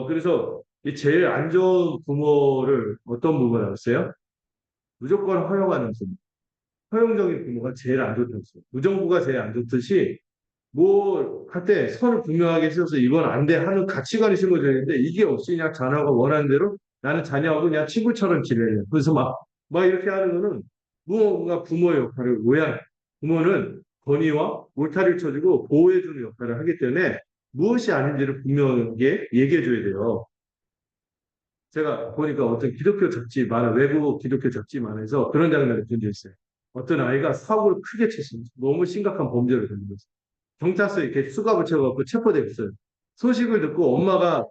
그래서 이 제일 안 좋은 부모를 어떤 부모라고 했어요? 무조건 허용하는 부모. 허용적인 부모가 제일 안 좋다고 했어요. 무정부가 제일 안 좋듯이 뭐 할 때 선을 분명하게 세워서 이건 안 돼 하는 가치관이 심어져 있는데 이게 없이 그냥 자녀가 원하는 대로 나는 자녀하고 그냥 친구처럼 지내요. 그래서 막 이렇게 하는 거는 부모가 부모의 역할을 오해하는 부모는 권위와 울타리를 쳐주고 보호해주는 역할을 하기 때문에 무엇이 아닌지를 분명하게 얘기해줘야 돼요. 제가 보니까 어떤 기독교 잡지 만화, 외국 기독교 잡지 만화에서 그런 장면을 본 적 있어요. 어떤 아이가 사고를 크게 쳤습니다. 너무 심각한 범죄를 저지른 거죠. 경찰서에 이렇게 수갑을 채워갖고 체포됐어요. 소식을 듣고 엄마가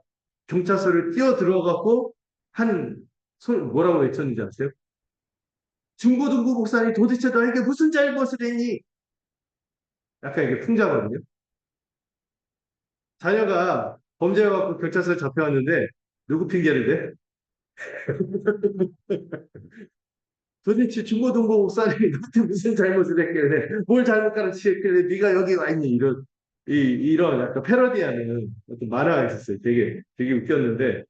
경찰서를 뛰어 들어가고 뭐라고 외쳤는지 아세요? 중고등부 목사님 도대체 너에게 무슨 잘못을 했니? 약간 이게 풍자거든요. 자녀가 범죄해갖고 경찰서에 잡혀왔는데 누구 핑계를 대? 도대체 중고등부 목사님이 너한테 무슨 잘못을 했길래 뭘 잘못 가르치길래 네가 여기 와 있니? 이런 약간 패러디하는 어떤 만화가 있었어요. 되게 웃겼는데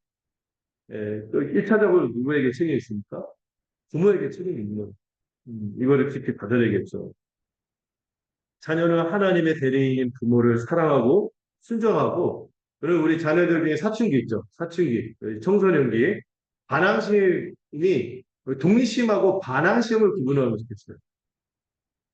또 1차적으로 누구에게 책임이 있습니까? 부모에게 책임이 있는 거예요. 이거를 깊이 받아들이겠죠. 자녀는 하나님의 대리인인 부모를 사랑하고 순종하고 그리고 우리 자녀들 중에 사춘기 있죠. 사춘기, 청소년기 반항심이 독립심하고 반항심을 구분하면 좋겠어요.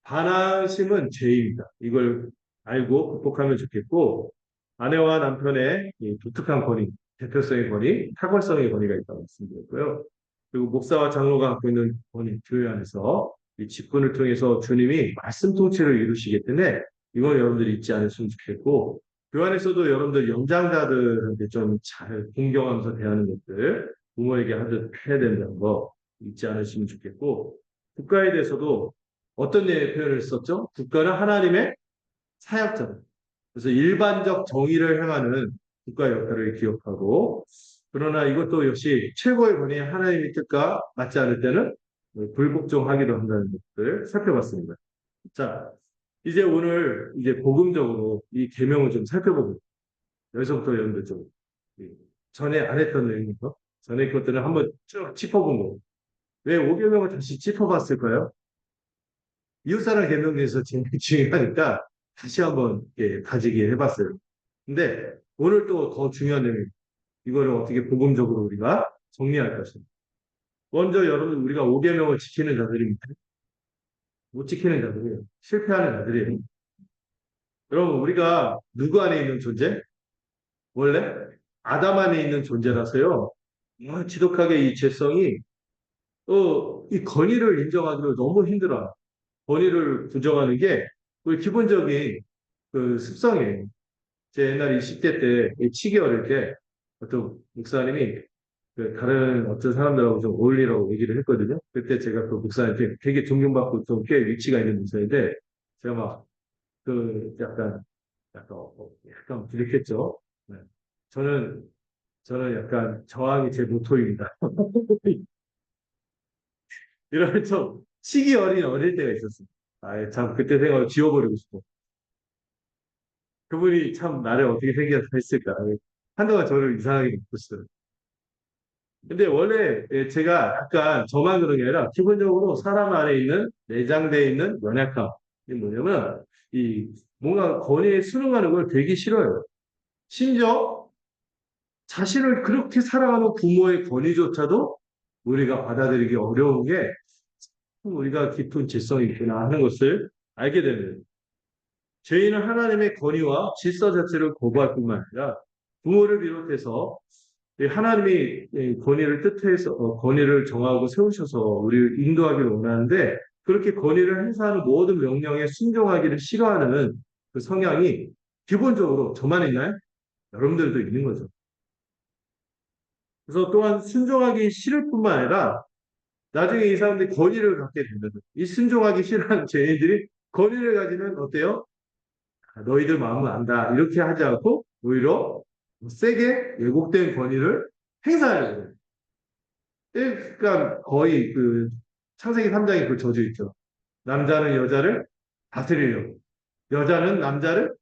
반항심은 죄입니다. 이걸 알고 극복하면 좋겠고 아내와 남편의 이 독특한 권위, 대표성의 권위, 탁월성의 권위가 있다고 말씀드렸고요. 그리고 목사와 장로가 갖고 있는 권위, 교회 안에서 이 직분을 통해서 주님이 말씀 통치를 이루시기 때문에 이걸 여러분들이 잊지 않으시면 좋겠고 교회 안에서도 여러분들 연장자들한테 좀 잘 공경하면서 대하는 것들 부모에게 하듯 해야 된다는 거 잊지 않으시면 좋겠고 국가에 대해서도 어떤 표현을 썼죠? 국가는 하나님의 사역자다. 그래서 일반적 정의를 행하는 국가의 역할을 기억하고 그러나 이것도 역시 최고의 권위 하나님의 뜻과 맞지 않을 때는 불복종하기도 한다는 것을 살펴봤습니다. 자, 이제 오늘 이제 복음적으로 이 계명을 좀 살펴보고 여기서부터 여러분들 좀 전에 안 했던 내용부터 전에 것들을 한번 쭉 짚어본 거. 왜 5계명을 다시 짚어봤을까요? 이웃사랑 계명에서 제일 중요하니까 다시 한번 다지기 해봤어요. 근데 오늘 또 더 중요한 내용, 이거를 어떻게 복음적으로 우리가 정리할 것인가. 먼저 여러분 우리가 5계명을 지키는 자들입니다. 못 지키는 자들이에요. 실패하는 자들이에요. 여러분 우리가 누구 안에 있는 존재? 원래 아담 안에 있는 존재라서요. 지독하게 이 죄성이 이 권위를 인정하기로 너무 힘들어요. 권위를 부정하는 게 우리 기본적인 그 습성이에요. 제 옛날 20대 때 치기 어릴 때 어떤 목사님이 그 다른 어떤 사람들하고 좀 어울리라고 얘기를 했거든요. 그때 제가 그 목사님께 되게 존경받고 좀 꽤 위치가 있는 목사인데 제가 막 그 약간 부족했죠. 네. 저는 약간 저항이 제 모토입니다. 이런 좀 치기 어릴 때가 있었어요. 아예 참 그때 생각을 지워버리고 싶어. 그분이 참 나를 어떻게 생겨서 했을까. 한동안 저를 이상하게 믿고 있어요. 근데 원래 제가 약간 저만 그런 게 아니라 기본적으로 사람 안에 있는 내장되어 있는 연약함이 뭐냐면 이 뭔가 권위에 순응하는 걸 되게 싫어요. 심지어 자신을 그렇게 사랑하는 부모의 권위조차도 우리가 받아들이기 어려운 게 우리가 깊은 질성이 있구나 하는 것을 알게 되는 죄인은 하나님의 권위와 질서 자체를 거부할 뿐만 아니라 부모를 비롯해서 하나님이 권위를 뜻해서 권위를 정하고 세우셔서 우리를 인도하기를 원하는데 그렇게 권위를 행사하는 모든 명령에 순종하기를 싫어하는 그 성향이 기본적으로 저만 있나요? 여러분들도 있는 거죠. 그래서 또한 순종하기 싫을 뿐만 아니라 나중에 이 사람들이 권위를 갖게 되면 이 순종하기 싫어하는 죄인들이 권위를 가지면 어때요? 너희들 마음을 안다. 이렇게 하지 않고 오히려 세게 왜곡된 권위를 행사하려고 해요. 그러니까 거의 그 창세기 3장에 그 저주 있죠. 남자는 여자를 다스리려고. 여자는 남자를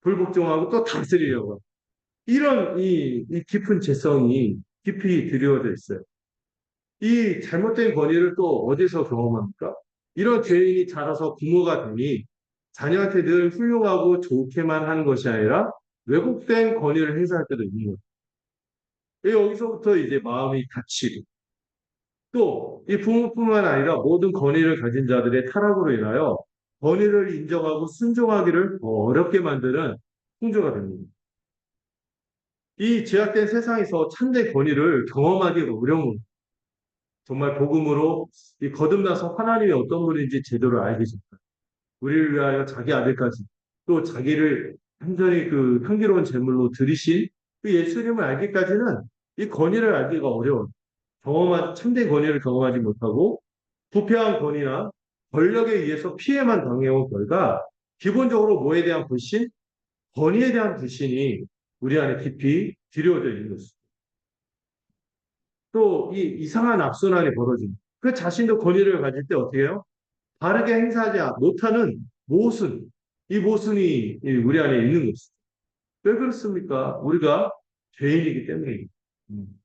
불복종하고 또 다스리려고. 이런 이 깊은 재성이 깊이 드리워져 있어요. 이 잘못된 권위를 또 어디서 경험합니까? 이런 죄인이 자라서 부모가 되니 자녀한테 늘 훌륭하고 좋게만 하는 것이 아니라 왜곡된 권위를 행사할 때도 있는 거예요. 여기서부터 이제 마음이 닫히고 또 이 부모뿐만 아니라 모든 권위를 가진 자들의 타락으로 인하여 권위를 인정하고 순종하기를 더 어렵게 만드는 풍조가 됩니다. 이 제약된 세상에서 참된 권위를 경험하기 어려운 거예요. 정말 복음으로 이 거듭나서 하나님이 어떤 분인지 제대로 알게 됐다. 우리를 위하여 자기 아들까지 또 자기를 완전히 그 향기로운 제물로 들이신 그 예수님을 알기까지는 이 권위를 알기가 어려워요. 참된 권위를 경험하지 못하고 부패한 권위나 권력에 의해서 피해만 당해온 결과 기본적으로 뭐에 대한 불신? 권위에 대한 불신이 우리 안에 깊이 들여져 있는 것입니다. 또 이 이상한 악순환이 벌어집니다. 그 자신도 권위를 가질 때 어떻게 해요? 바르게 행사하지 못하는 모순, 이 모순이 우리 안에 있는 것입니다. 왜 그렇습니까? 우리가 죄인이기 때문입니다. 음.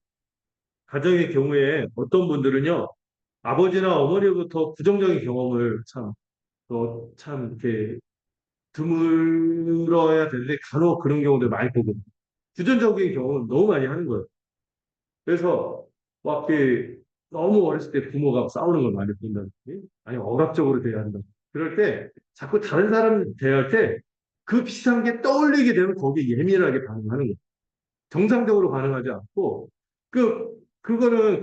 가정의 경우에 어떤 분들은요, 아버지나 어머니로부터 부정적인 경험을 참, 이렇게 드물어야 되는데, 간혹 그런 경우들 많이 보거든요. 부정적인 경험을 너무 많이 하는 거예요. 그래서, 막, 너무 어렸을 때 부모가 싸우는 걸 많이 본다든지, 아니, 억압적으로 대해야 한다. 그럴 때, 자꾸 다른 사람 대할 때, 그 비슷한 게 떠올리게 되면 거기에 예민하게 반응하는 거예요. 정상적으로 반응하지 않고, 그거는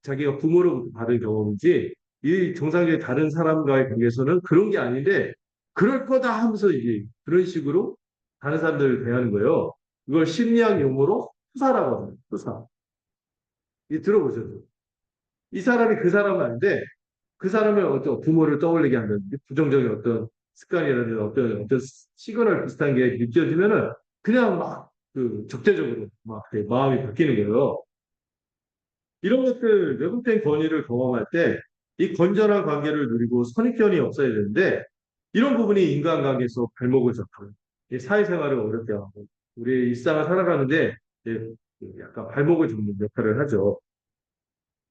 자기가 부모로부터 받은 경험이지, 이 정상적인 다른 사람과의 관계에서는 그런 게 아닌데, 그럴 거다 하면서 이제 그런 식으로 다른 사람들을 대하는 거예요. 이걸 심리학 용어로 투사라고 합니다. 투사. 이 들어보셔도. 이 사람이 그 사람은 아닌데, 그 사람의 어떤 부모를 떠올리게 하는 부정적인 어떤 습관이라든지 어떤 시그널 비슷한 게 느껴지면은 그냥 막 적대적으로 막 마음이 바뀌는 거예요. 이런 것들 왜곡된 권위를 경험할 때 이 건전한 관계를 누리고 선입견이 없어야 되는데 이런 부분이 인간관계에서 발목을 잡고 사회생활을 어렵게 하고 우리의 일상을 살아가는데 약간 발목을 잡는 역할을 하죠.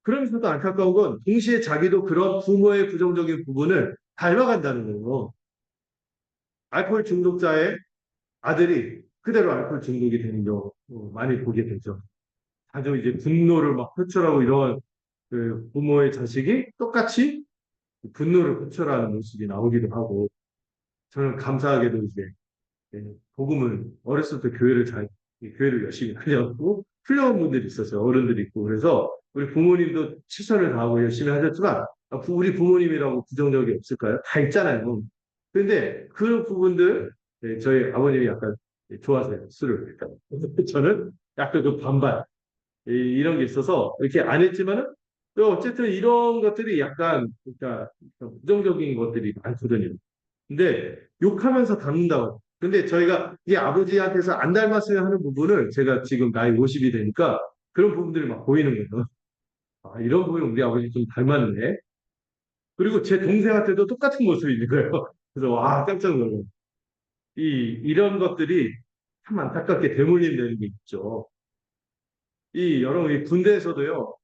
그러면서도 안타까운 건 동시에 자기도 그런 부모의 부정적인 부분을 닮아간다는 거예요. 알코올 중독자의 아들이 그대로 알코올 중독이 되는 경우 많이 보게 되죠. 아주 이제 분노를 막 표출하고 이런 그 부모의 자식이 똑같이 분노를 표출하는 모습이 나오기도 하고 저는 감사하게도 이제 복음을 어렸을 때 교회를 열심히 다녔고 훌륭한 분들이 있었어요. 어른들이 있고 그래서 우리 부모님도 최선을 다하고 열심히 하셨지만 우리 부모님이라고 부정적이 없을까요? 다 있잖아요. 그런데 그 부분들 저희 아버님이 약간 좋아하세요. 술을. 저는 약간 그 반반. 이런 게 있어서 이렇게 안 했지만은 또 어쨌든 이런 것들이 약간 그러니까 부정적인 것들이 많거든요. 근데 욕하면서 닮는다고. 근데 저희가 이 아버지한테서 안 닮았어야 하는 부분을 제가 지금 나이 50이 되니까 그런 부분들이 막 보이는 거예요. 아, 이런 부분이 우리 아버지 좀 닮았네. 그리고 제 동생한테도 똑같은 모습이 있는 거예요. 그래서 와, 깜짝 놀라요. 이런 것들이 참 안타깝게 대물림되는 게 있죠. 여러분, 이 군대에서도요,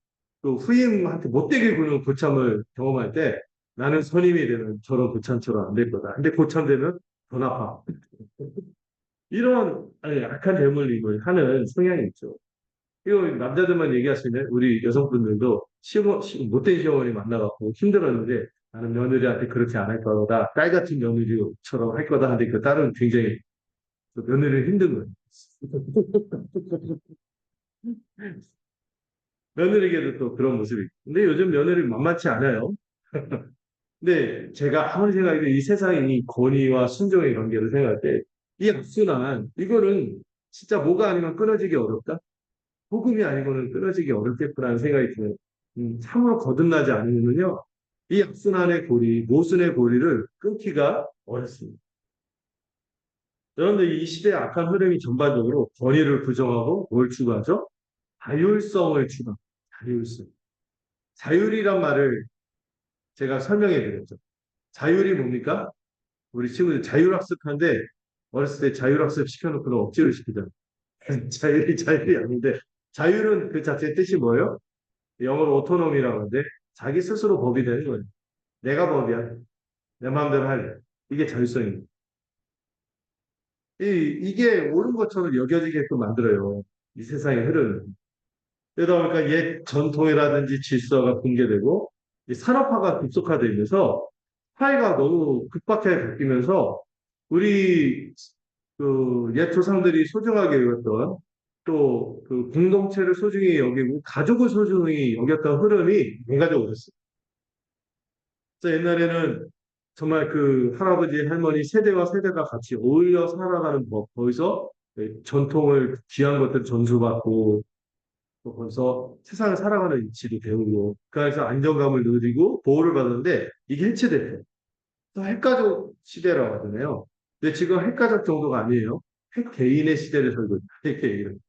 또 후임한테 못되게 구는 고참을 경험할 때 나는 선임이 되면 저런 고참처럼 안 될 거다. 근데 고참 되면 더 나빠. 이런 약한 대물림을 하는 성향이 있죠. 이거 남자들만 얘기할 수 있는 우리 여성분들도 못된 시어머니 만나갖고 힘들었는데 나는 며느리한테 그렇게 안 할 거다. 딸 같은 며느리처럼 할 거다 하는데 그 딸은 굉장히 그 며느리를 힘든 거예요. 며느리에게도 또 그런 모습이 있고. 근데 요즘 며느리 만만치 않아요. 근데 제가 아무리 생각해도 이 세상이 이 권위와 순종의 관계를 생각할 때 이 악순환, 이거는 진짜 뭐가 아니면 끊어지기 어렵다? 복음이 아니고는 끊어지기 어렵겠구나는 생각이 들어요. 참으로 거듭나지 않으면요, 이 악순환의 고리, 모순의 고리를 끊기가 어렵습니다. 여러분들 이 시대의 악한 흐름이 전반적으로 권위를 부정하고 뭘 추구하죠? 자율성을 추구합니다. 자율성. 자율이란 말을 제가 설명해 드렸죠. 자율이 뭡니까? 우리 친구들 자율학습하는데 어렸을 때 자율학습 시켜놓고는 억지로 시키잖아요. 자율이 아닌데 자율은 그 자체의 뜻이 뭐예요? 영어로 오토노미라고 하는데 자기 스스로 법이 되는 거예요. 내가 법이야. 내 마음대로 할래. 이게 자율성입니다. 이게 옳은 것처럼 여겨지게끔 만들어요. 이 세상의 흐름을. 그러다 보니까 옛 전통이라든지 질서가 붕괴되고 이 산업화가 급속화되면서 사회가 너무 급박하게 바뀌면서 우리 그 옛 조상들이 소중하게 여겼던 또 그 공동체를 소중히 여기고 가족을 소중히 여겼던 흐름이 망가져 버렸어요. 그래서 옛날에는 정말 그 할아버지, 할머니 세대와 세대가 같이 어울려 살아가는 법, 거기서 전통을, 귀한 것들 전수받고, 또 거기서 세상을 살아가는 이치도 배우고, 그 안에서 안정감을 누리고 보호를 받았는데, 이게 해체됐대요. 또 핵가족 시대라고 하잖아요. 근데 지금 핵가족 정도가 아니에요. 핵개인의 시대를 살고 있다. 핵개인.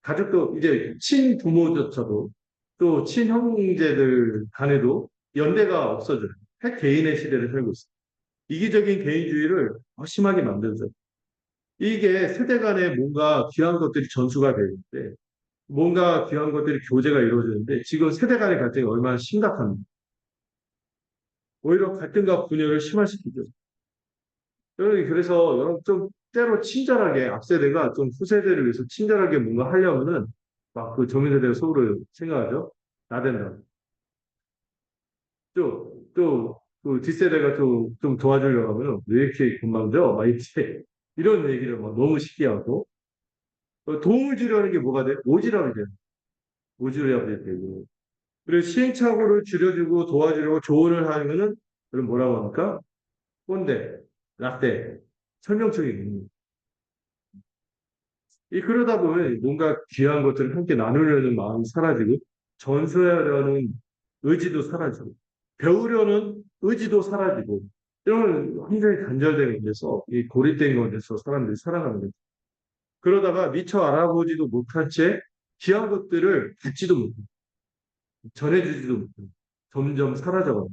가족도 이제 친부모조차도 또 친형제들 간에도 연대가 없어져요. 핵개인의 시대를 살고 있어요. 이기적인 개인주의를 더 심하게 만들죠. 이게 세대 간에 뭔가 귀한 것들이 전수가 되는데, 뭔가 귀한 것들이 교제가 이루어지는데, 지금 세대 간의 갈등이 얼마나 심각합니까? 오히려 갈등과 분열을 심화시키죠. 여러분, 그래서 여러분 좀 때로 친절하게, 앞세대가 좀 후세대를 위해서 친절하게 뭔가 하려면은, 막 그 젊은세대가 속으로 생각하죠. 나댄다. 그 뒷세대가 좀 도와주려고 하면 왜 이렇게 금방져? 막 이렇게 이런 얘기를 막 너무 쉽게 하고 도움을 주려는 게 뭐가 돼? 오지랖이 돼. 오지랖이 되고 그리고 시행착오를 줄여주고 도와주려고 조언을 하면은 그럼 뭐라고 합니까? 꼰대, 라떼, 설명충이 있는 이 그러다 보면 뭔가 귀한 것들을 함께 나누려는 마음이 사라지고 전수하려는 의지도 사라지고 배우려는 의지도 사라지고 이런 굉장히 단절되는 데서 이 고립된 곳에서 사람들이 살아가는 거죠. 그러다가 미처 알아보지도 못한 채 귀한 것들을 받지도 못해 전해주지도 못해 점점 사라져가고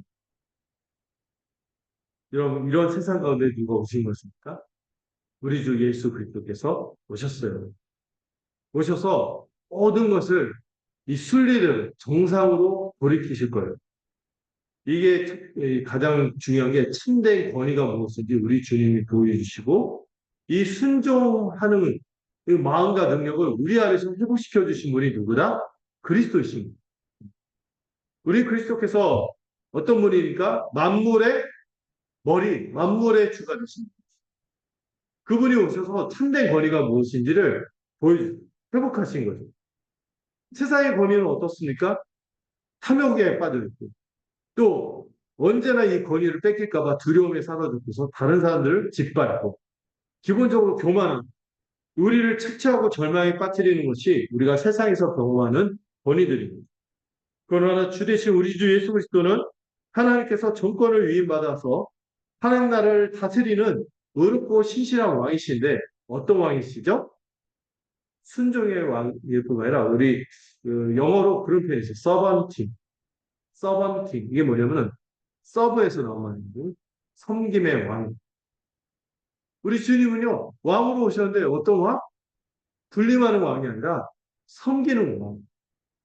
이런 세상 가운데 누가 오신 것입니까? 우리 주 예수 그리스도께서 오셨어요. 오셔서 모든 것을 이 순리를 정상으로 돌이키실 거예요. 이게 가장 중요한 게 참된 권위가 무엇인지 우리 주님이 보여주시고 이 순종하는 이 마음과 능력을 우리 안에서 회복시켜 주신 분이 누구다? 그리스도이십니다. 우리 그리스도께서 어떤 분이니까 만물의 머리, 만물의 주가 되십니다. 그분이 오셔서 참된 권위가 무엇인지를 회복하신 거죠. 세상의 권위는 어떻습니까? 탐욕에 빠져있고 또 언제나 이 권위를 뺏길까봐 두려움에 사로잡혀서 다른 사람들을 짓밟고 기본적으로 교만한 우리를 착취하고 절망에 빠뜨리는 것이 우리가 세상에서 경험하는 권위들입니다. 그러나 주 대신 우리 주 예수 그리스도는 하나님께서 정권을 위임받아서 하나님 나라를 다스리는 의롭고 신실한 왕이신데 어떤 왕이시죠? 순종의 왕일 뿐만 아니라 우리 영어로 그런 표현이 있어요. 서번팅. 서번팅. 이게 뭐냐면은 서브에서 나온 말이고 섬김의 왕. 우리 주님은요, 왕으로 오셨는데 어떤 왕? 군림하는 왕이 아니라 섬기는 왕.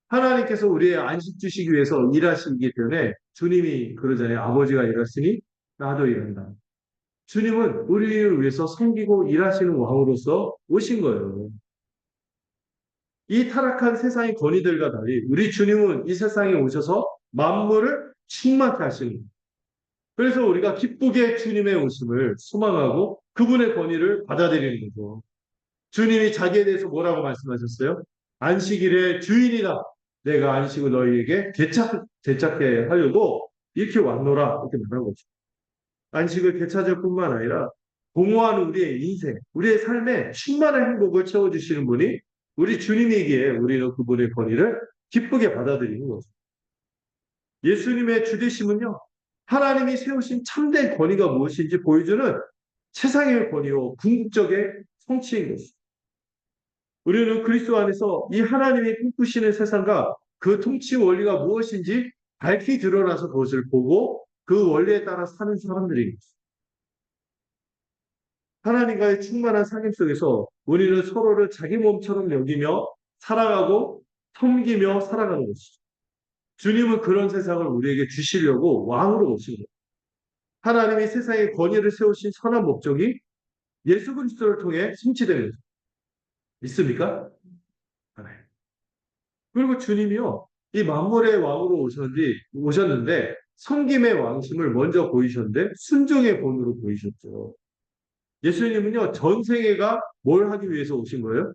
하나님께서 우리의 안식 주시기 위해서 일하시기 때문에 주님이 그러잖아요. 아버지가 일하시니 나도 일한다. 주님은 우리를 위해서 섬기고 일하시는 왕으로서 오신 거예요. 이 타락한 세상의 권위들과 달리 우리 주님은 이 세상에 오셔서 만물을 충만케 하시는 거예요. 그래서 우리가 기쁘게 주님의 오심을 소망하고 그분의 권위를 받아들이는 거죠. 주님이 자기에 대해서 뭐라고 말씀하셨어요? 안식일의 주인이다. 내가 안식을 너희에게 되찾게 하려고 이렇게 왔노라. 이렇게 말한 거죠. 안식을 되찾을 뿐만 아니라 공허한 우리의 인생, 우리의 삶에 충만한 행복을 채워주시는 분이 우리 주님이기에 우리는 그분의 권위를 기쁘게 받아들이는 거죠. 예수님의 주되심은요, 하나님이 세우신 참된 권위가 무엇인지 보여주는 세상의 권위요, 궁극적의 성취인 것입니다. 우리는 그리스도 안에서 이 하나님이 꿈꾸시는 세상과 그 통치 원리가 무엇인지 밝히 드러나서 그것을 보고 그 원리에 따라 사는 사람들입니다. 하나님과의 충만한 삶 속에서 우리는 서로를 자기 몸처럼 여기며 살아가고 섬기며 살아가는 것이죠. 주님은 그런 세상을 우리에게 주시려고 왕으로 오신 거예요. 하나님이 세상에 권위를 세우신 선한 목적이 예수 그리스도를 통해 성취되는 거죠. 믿습니까? 네. 그리고 주님이요, 이 만물의 왕으로 오셨는데 섬김의 왕심을 먼저 보이셨는데 순종의 본으로 보이셨죠. 예수님은요, 전생애가 뭘 하기 위해서 오신 거예요?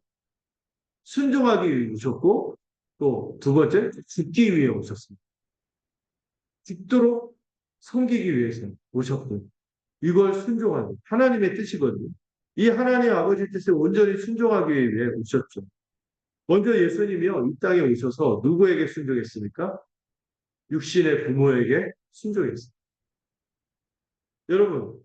순종하기 위해 오셨고, 또 두 번째, 죽기 위해 오셨습니다. 죽도록 섬기기 위해서 오셨고, 이걸 순종하는 하나님의 뜻이거든요. 이 하나님 아버지 뜻에 온전히 순종하기 위해 오셨죠. 먼저 예수님이요, 이 땅에 오셔서 누구에게 순종했습니까? 육신의 부모에게 순종했습니다. 여러분,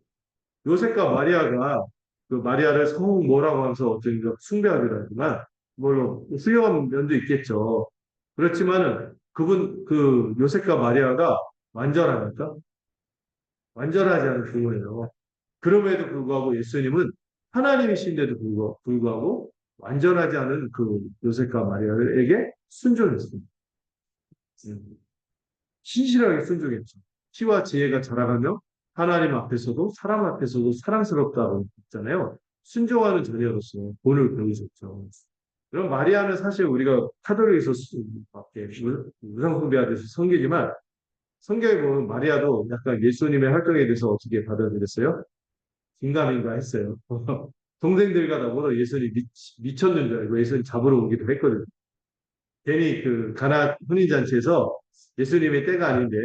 요셉과 마리아가 그 마리아를 성모 뭐라고 하면서 어떤 숭배하기도 하지만, 물론 훌륭한 면도 있겠죠. 그렇지만은 그 요셉과 마리아가 완전합니까? 완전하지 않은 부모예요. 그럼에도 불구하고 예수님은 하나님이신데도 불구하고 완전하지 않은 그 요셉과 마리아에게 순종했습니다. 신실하게 순종했죠. 피와 지혜가 자라가며 하나님 앞에서도 사람 앞에서도 사랑스럽다고 했잖아요. 순종하는 자녀로서 본을 보여줬죠. 그럼 마리아는 사실 우리가 카톨릭에서 우상 숭배하듯이 섬기지만 성경에 보면 마리아도 약간 예수님의 활동에 대해서 어떻게 받아들였어요? 긴가민가 했어요. 동생들과 더불어 예수님 미쳤는 줄 알고 예수님 잡으러 오기도 했거든요. 괜히 그 가나 혼인잔치에서 예수님의 때가 아닌데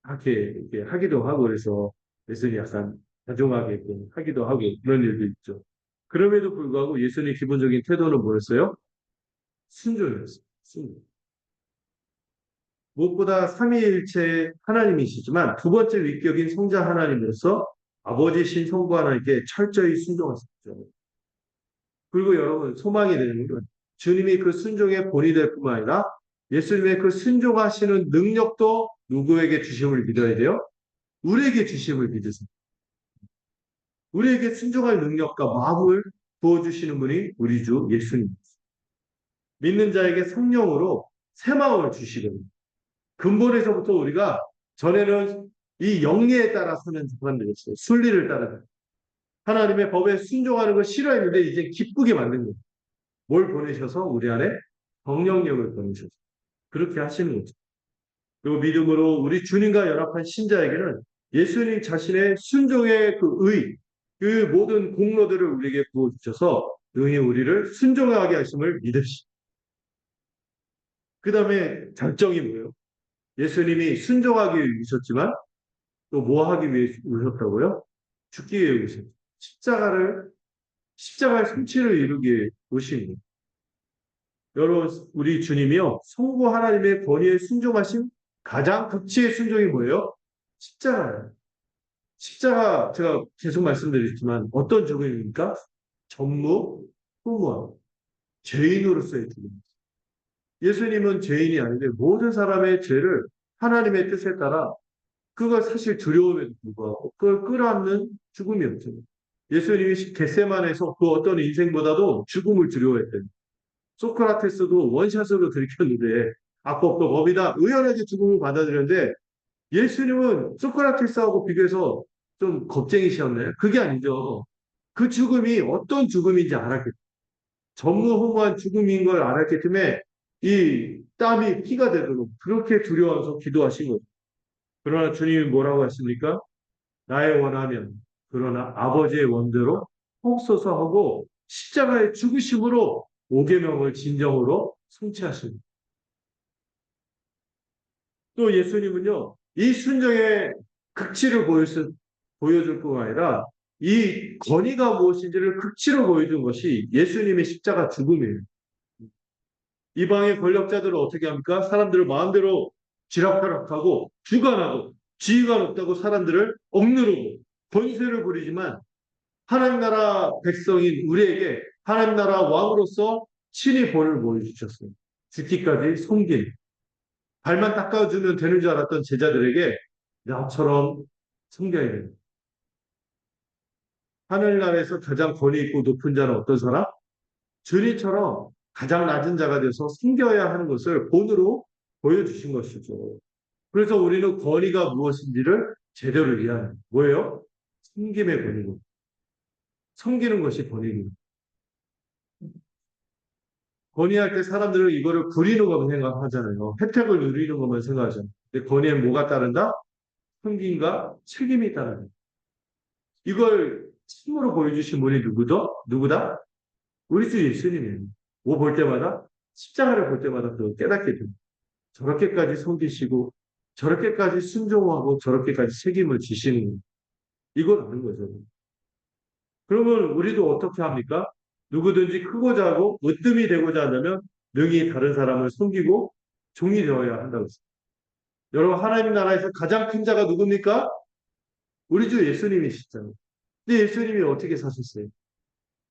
이렇게 하기도 하고 그래서 예수님이 약간 다정하게 하기도 하고 그런 일도 있죠. 그럼에도 불구하고 예수님의 기본적인 태도는 뭐였어요? 순종이었어요. 순종. 무엇보다 삼위일체 하나님이시지만 두 번째 위격인 성자 하나님으로서 아버지신 성부 하나님께 철저히 순종하셨죠. 그리고 여러분 소망이 되는 건 주님이 그 순종의 본이 될 뿐만 아니라 예수님의 그 순종하시는 능력도 누구에게 주심을 믿어야 돼요? 우리에게 주심을 믿으세요. 우리에게 순종할 능력과 마음을 부어주시는 분이 우리 주 예수님입니다. 믿는 자에게 성령으로 새 마음을 주시거든요. 근본에서부터 우리가 전에는 이 영리에 따라 사는 사람들이었어요. 순리를 따르다. 하나님의 법에 순종하는 걸 싫어했는데 이제 기쁘게 만든 거예요. 뭘 보내셔서 우리 안에 성령력을 보내셔서 그렇게 하시는 거죠. 그리고 믿음으로 우리 주님과 연합한 신자에게는 예수님 자신의 순종의 그 의, 그 모든 공로들을 우리에게 부어주셔서 능히 우리를 순종하게 하심을 믿으시고 그 다음에 결정이 뭐예요? 예수님이 순종하기 위해 오셨지만 또 뭐 하기 위해 오셨다고요? 죽기 위해 오셨죠. 십자가의 성취를 이루게 오신 거예요. 여러분, 우리 주님이요, 성부 하나님의 권위에 순종하신 가장 극치의 순종이 뭐예요? 십자가예요. 십자가, 제가 계속 말씀드렸지만, 어떤 죽음입니까? 전무, 후무함, 죄인으로서의 죽음. 예수님은 죄인이 아닌데, 모든 사람의 죄를 하나님의 뜻에 따라, 그걸 사실 두려움에도 불구하고, 그걸 끌어안는 죽음이었죠. 예수님이 겟세마네에서 그 어떤 인생보다도 죽음을 두려워했대요. 소크라테스도 원샷으로 들이켰는데 악법도 법이다. 의연하게 죽음을 받아들였는데 예수님은 소크라테스하고 비교해서 좀 겁쟁이셨네. 그게 아니죠. 그 죽음이 어떤 죽음인지 알았기 때문에 전무후무한 죽음인 걸 알았기 때문에 이 땀이 피가 되도록 그렇게 두려워서 기도하신 거죠. 그러나 주님이 뭐라고 하십니까? 나의 원하면 그러나 아버지의 원대로 하옵소서 하고 십자가의 죽으심으로 5계명을 진정으로 성취하십니다. 또 예수님은요, 이 순종의 극치를 보여줄 뿐 아니라 이 권위가 무엇인지를 극치로 보여준 것이 예수님의 십자가 죽음이에요. 이방의 권력자들은 어떻게 합니까? 사람들을 마음대로 쥐락펴락하고 주관하고 지위가 높다고 사람들을 억누르고 권세를 부리지만 하나님 나라 백성인 우리에게 하나님 나라 왕으로서 친히 본을 보여주셨어요. 죽기까지 섬긴 발만 닦아주면 되는 줄 알았던 제자들에게 나처럼 섬겨야 됩니다. 하늘나라에서 가장 권위 있고 높은 자는 어떤 사람? 주님처럼 가장 낮은 자가 되어서 섬겨야 하는 것을 본으로 보여주신 것이죠. 그래서 우리는 권위가 무엇인지를 제대로 이해하는 거예요. 뭐예요? 섬김의 권위고 섬기는 것이 권위입니다. 권위할 때 사람들은 이거를 부리는 것만 생각하잖아요. 혜택을 누리는 것만 생각하잖아요. 근데 권위에 뭐가 따른다? 섬김과 책임이 따른다. 이걸 참으로 보여주신 분이 누구다? 우리 주 예수님이에요. 뭐 볼 때마다, 십자가를 볼 때마다 그걸 깨닫게 됩니다. 저렇게까지 섬기시고, 저렇게까지 순종하고, 저렇게까지 책임을 지시는, 이걸 아는 거죠. 그러면 우리도 어떻게 합니까? 누구든지 크고 자고, 으뜸이 되고자 한다면, 능히 다른 사람을 섬기고, 종이 되어야 한다고 했습니다. 여러분, 하나님 나라에서 가장 큰 자가 누굽니까? 우리 주 예수님이시잖아요. 근데 예수님이 어떻게 사셨어요?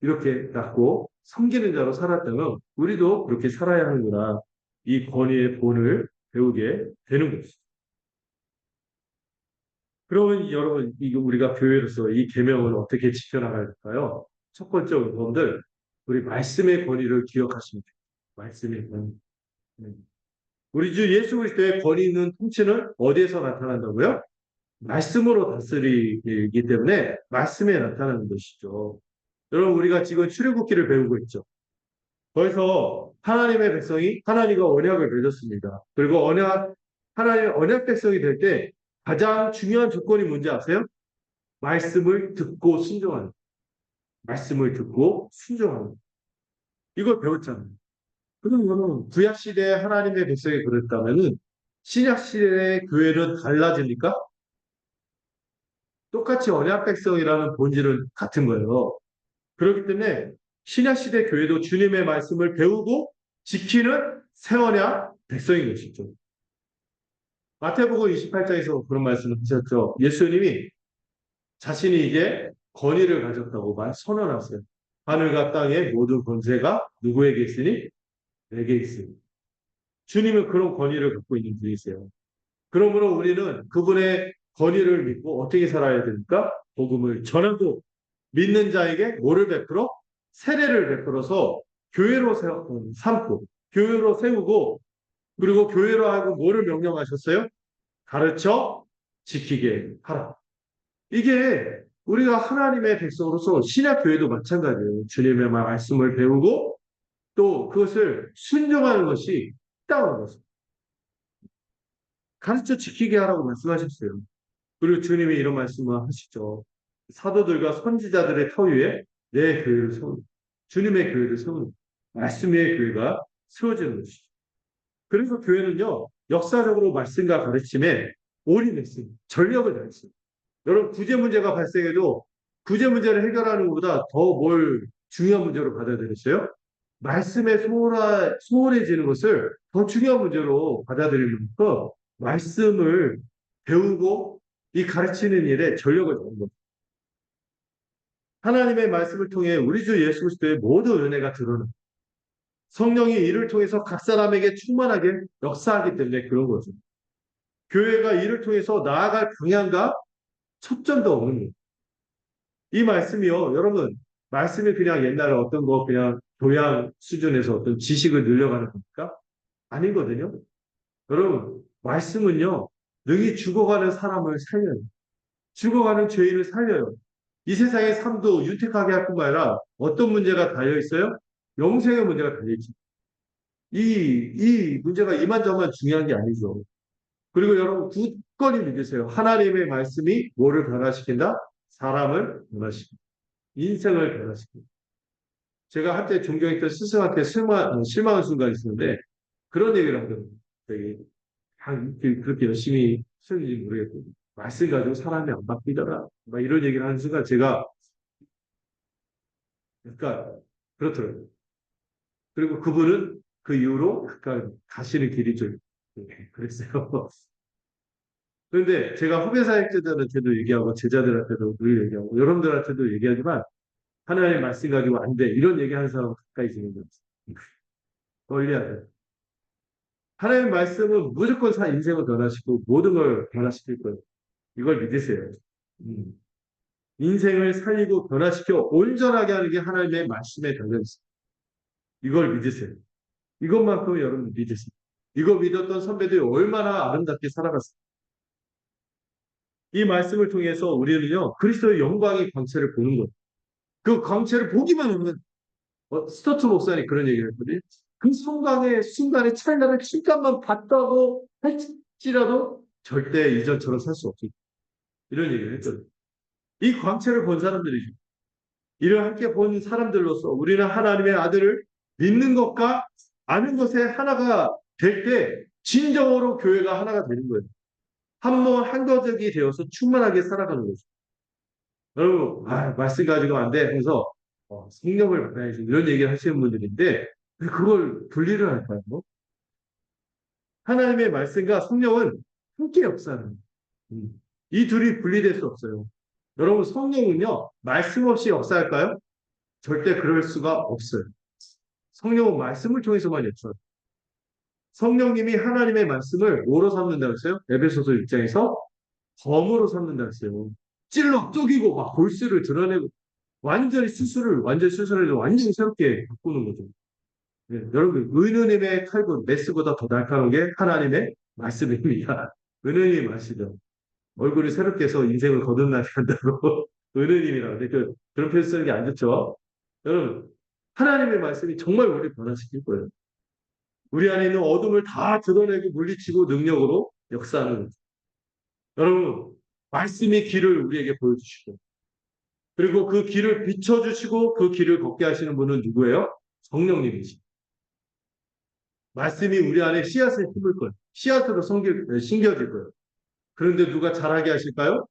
이렇게 낮고 섬기는 자로 살았다면 우리도 그렇게 살아야 하는구나. 이 권위의 본을 배우게 되는 것이죠. 그러면 여러분, 이거 우리가 교회로서 이 계명을 어떻게 지켜나갈까요? 첫 번째, 여러분들, 우리 말씀의 권위를 기억하시면 돼요. 말씀의 권위. 우리 주 예수 그리스도의 권위 있는 통치는 어디에서 나타난다고요? 말씀으로 다스리기 때문에 말씀에 나타나는 것이죠. 여러분, 우리가 지금 출애굽기를 배우고 있죠. 거기서 하나님의 백성이 하나님과 언약을 맺었습니다. 그리고 하나님의 언약 백성이 될 때 가장 중요한 조건이 뭔지 아세요? 말씀을 듣고 순종하는. 말씀을 듣고 순종하는. 이걸 배웠잖아요. 그러면 구약 시대에 하나님의 백성이 그랬다면은 신약 시대의 교회는 달라집니까? 똑같이 언약 백성이라는 본질은 같은 거예요. 그렇기 때문에 신약 시대 교회도 주님의 말씀을 배우고 지키는 새 언약 백성인 것이죠. 마태복음 28장에서 그런 말씀을 하셨죠. 예수님이 자신이 이제 권위를 가졌다고 선언하세요. 하늘과 땅의 모든 권세가 누구에게 있으니? 내게 있으니. 주님은 그런 권위를 갖고 있는 분이세요. 그러므로 우리는 그분의 권위를 믿고 어떻게 살아야 됩니까? 복음을 전하고 믿는 자에게 뭐를 베풀어? 세례를 베풀어서 교회로 삼고 교회로 세우고 그리고 교회로 하고 뭐를 명령하셨어요? 가르쳐 지키게 하라. 이게 우리가 하나님의 백성으로서 신약 교회도 마찬가지예요. 주님의 말씀을 배우고 또 그것을 순종하는 것이 따르는 것입니다. 가르쳐 지키게 하라고 말씀하셨어요. 그리고 주님이 이런 말씀을 하시죠. 사도들과 선지자들의 터 위에 내 교회를 세우는 주님의 교회를 세우는 말씀의 교회가 세워지는 것이죠. 그래서 교회는요, 역사적으로 말씀과 가르침에 올인했습니다. 전력을 다했습니다. 여러분, 구제 문제가 발생해도 구제 문제를 해결하는 것보다 더 뭘 중요한 문제로 받아들였어요? 말씀에 소홀해지는 것을 더 중요한 문제로 받아들이면서 말씀을 배우고 이 가르치는 일에 전력을 다한 겁니다. 하나님의 말씀을 통해 우리 주 예수 그리스도의 모든 은혜가 드러나 성령이 이를 통해서 각 사람에게 충만하게 역사하기 때문에 그런 거죠. 교회가 이를 통해서 나아갈 방향과 초점도 없는 거예요. 이 말씀이요, 여러분, 말씀이 그냥 옛날에 어떤 거 그냥 교양 수준에서 어떤 지식을 늘려가는 겁니까? 아니거든요. 여러분, 말씀은요, 능히 죽어가는 사람을 살려요. 죽어가는 죄인을 살려요. 이 세상의 삶도 윤택하게 할 뿐만 아니라 어떤 문제가 달려 있어요? 영생의 문제가 달려 있죠. 이 문제가 이만저만 중요한 게 아니죠. 그리고 여러분 굳건히 믿으세요. 하나님의 말씀이 뭐를 변화시킨다? 사람을 변화시킨다. 인생을 변화시킨다. 제가 한때 존경했던 스승한테 실망한 순간이 있었는데 그런 얘기를 하더라고요. 되게 그렇게 열심히 쓰는지 모르겠고 말씀 가지고 사람이 안 바뀌더라. 막 이런 얘기를 하는 순간 제가 약간 그렇더라고요. 그리고 그분은 그 이후로 약간 가시는 길이 좀 그랬어요. 그런데 제가 후배 사역자들한테도 얘기하고 제자들한테도 늘 얘기하고 여러분들한테도 얘기하지만 하나님 말씀 가지고 안 돼. 이런 얘기하는 사람은 가까이 지는 거죠. 멀리야 돼. 하나님 말씀은 무조건 인생을 변화시키고 모든 걸 변화시킬 거예요. 이걸 믿으세요. 음. 인생을 살리고 변화시켜 온전하게 하는 게 하나님의 말씀에 달려 있어요. 이걸 믿으세요. 이것만큼 여러분 믿으세요. 이거 믿었던 선배들이 얼마나 아름답게 살아갔어요. 이 말씀을 통해서 우리는요, 그리스도의 영광의 광채를 보는 거예요. 그 광채를 보기만 하면, 스토트 목사님 그런 얘기를 했거든요. 그 순간의, 찰나를 잠깐만 봤다고 할지라도 절대 이전처럼 살 수 없다. 이런 얘기를 했거든요. 이 광채를 본 사람들이죠. 이를 함께 본 사람들로서 우리는 하나님의 아들을 믿는 것과 아는 것에 하나가 될 때, 진정으로 교회가 하나가 되는 거예요. 한 몸 한가족이 되어서 충만하게 살아가는 거죠. 여러분, 말씀 가지고 안 돼. 해서 성령을 받아야지. 이런 얘기를 하시는 분들인데 그걸 분리를 할까요? 뭐? 하나님의 말씀과 성령은 함께 역사하는 거예요. 이 둘이 분리될 수 없어요. 여러분, 성령은요, 말씀 없이 역사할까요? 절대 그럴 수가 없어요. 성령은 말씀을 통해서만 역사해요. 성령님이 하나님의 말씀을 뭐로 삼는다고 했어요? 에베소서 6장에서 검으로 삼는다고 했어요. 찔러 쪼개고 막 골수를 드러내고 완전히 수술을 완전히 새롭게 바꾸는 거죠. 네, 여러분, 은혜님의 칼군, 메스보다 더 날카로운 게 하나님의 말씀입니다. 은혜님이 마시죠. 얼굴이 새롭게 해서 인생을 거듭나게 한다고. 은혜님이라고. 그런 표현 쓰는 게 안 좋죠. 여러분, 하나님의 말씀이 정말 우리를 변화시킬 거예요. 우리 안에 있는 어둠을 다 드러내고 물리치고 능력으로 역사하는 거죠. 여러분, 말씀이 길을 우리에게 보여주시고, 그리고 그 길을 비춰주시고 그 길을 걷게 하시는 분은 누구예요? 성령님이시. 말씀이 우리 안에 씨앗을 심을 거예요. 씨앗으로 심겨질 거예요. 그런데 누가 자라게 하실까요?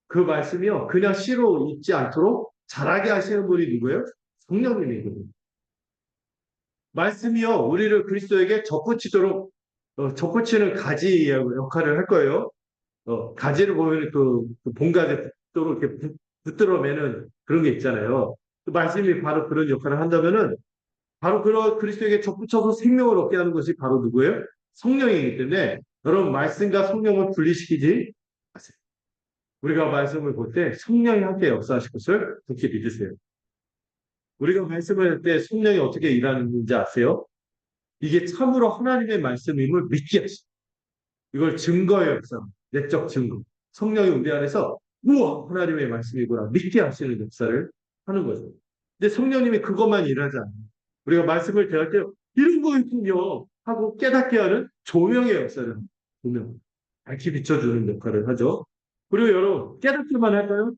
그 말씀이요. 그냥 씨로 있지 않도록 자라게 하시는 분이 누구예요? 성령님이거든요. 말씀이요. 우리를 그리스도에게 접붙이도록 접붙이는 가지 역할을 할 거예요. 가지를 보면 그 봉가지 또 이렇게 붙들어 매는 그런 게 있잖아요. 그 말씀이 바로 그런 역할을 한다면은 바로 그런 그리스도에게 접붙여서 생명을 얻게 하는 것이 바로 누구예요? 성령이기 때문에 여러분 말씀과 성령을 분리시키지 마세요. 우리가 말씀을 볼 때 성령이 함께 역사하실 것을 그렇게 믿으세요. 우리가 말씀을 할 때 성령이 어떻게 일하는지 아세요? 이게 참으로 하나님의 말씀임을 믿게 하시죠. 이걸 증거의 역사, 내적 증거. 성령이 우리 안에서 우와 하나님의 말씀이구나 믿게 하시는 역사를 하는 거죠. 근데 성령님이 그것만 일하지 않아요. 우리가 말씀을 대할 때 이런 거있군요 하고 깨닫게 하는 조명의 역사를 합니다. 조명. 밝히 비춰주는 역할을 하죠. 그리고 여러분 깨닫기만 할까요?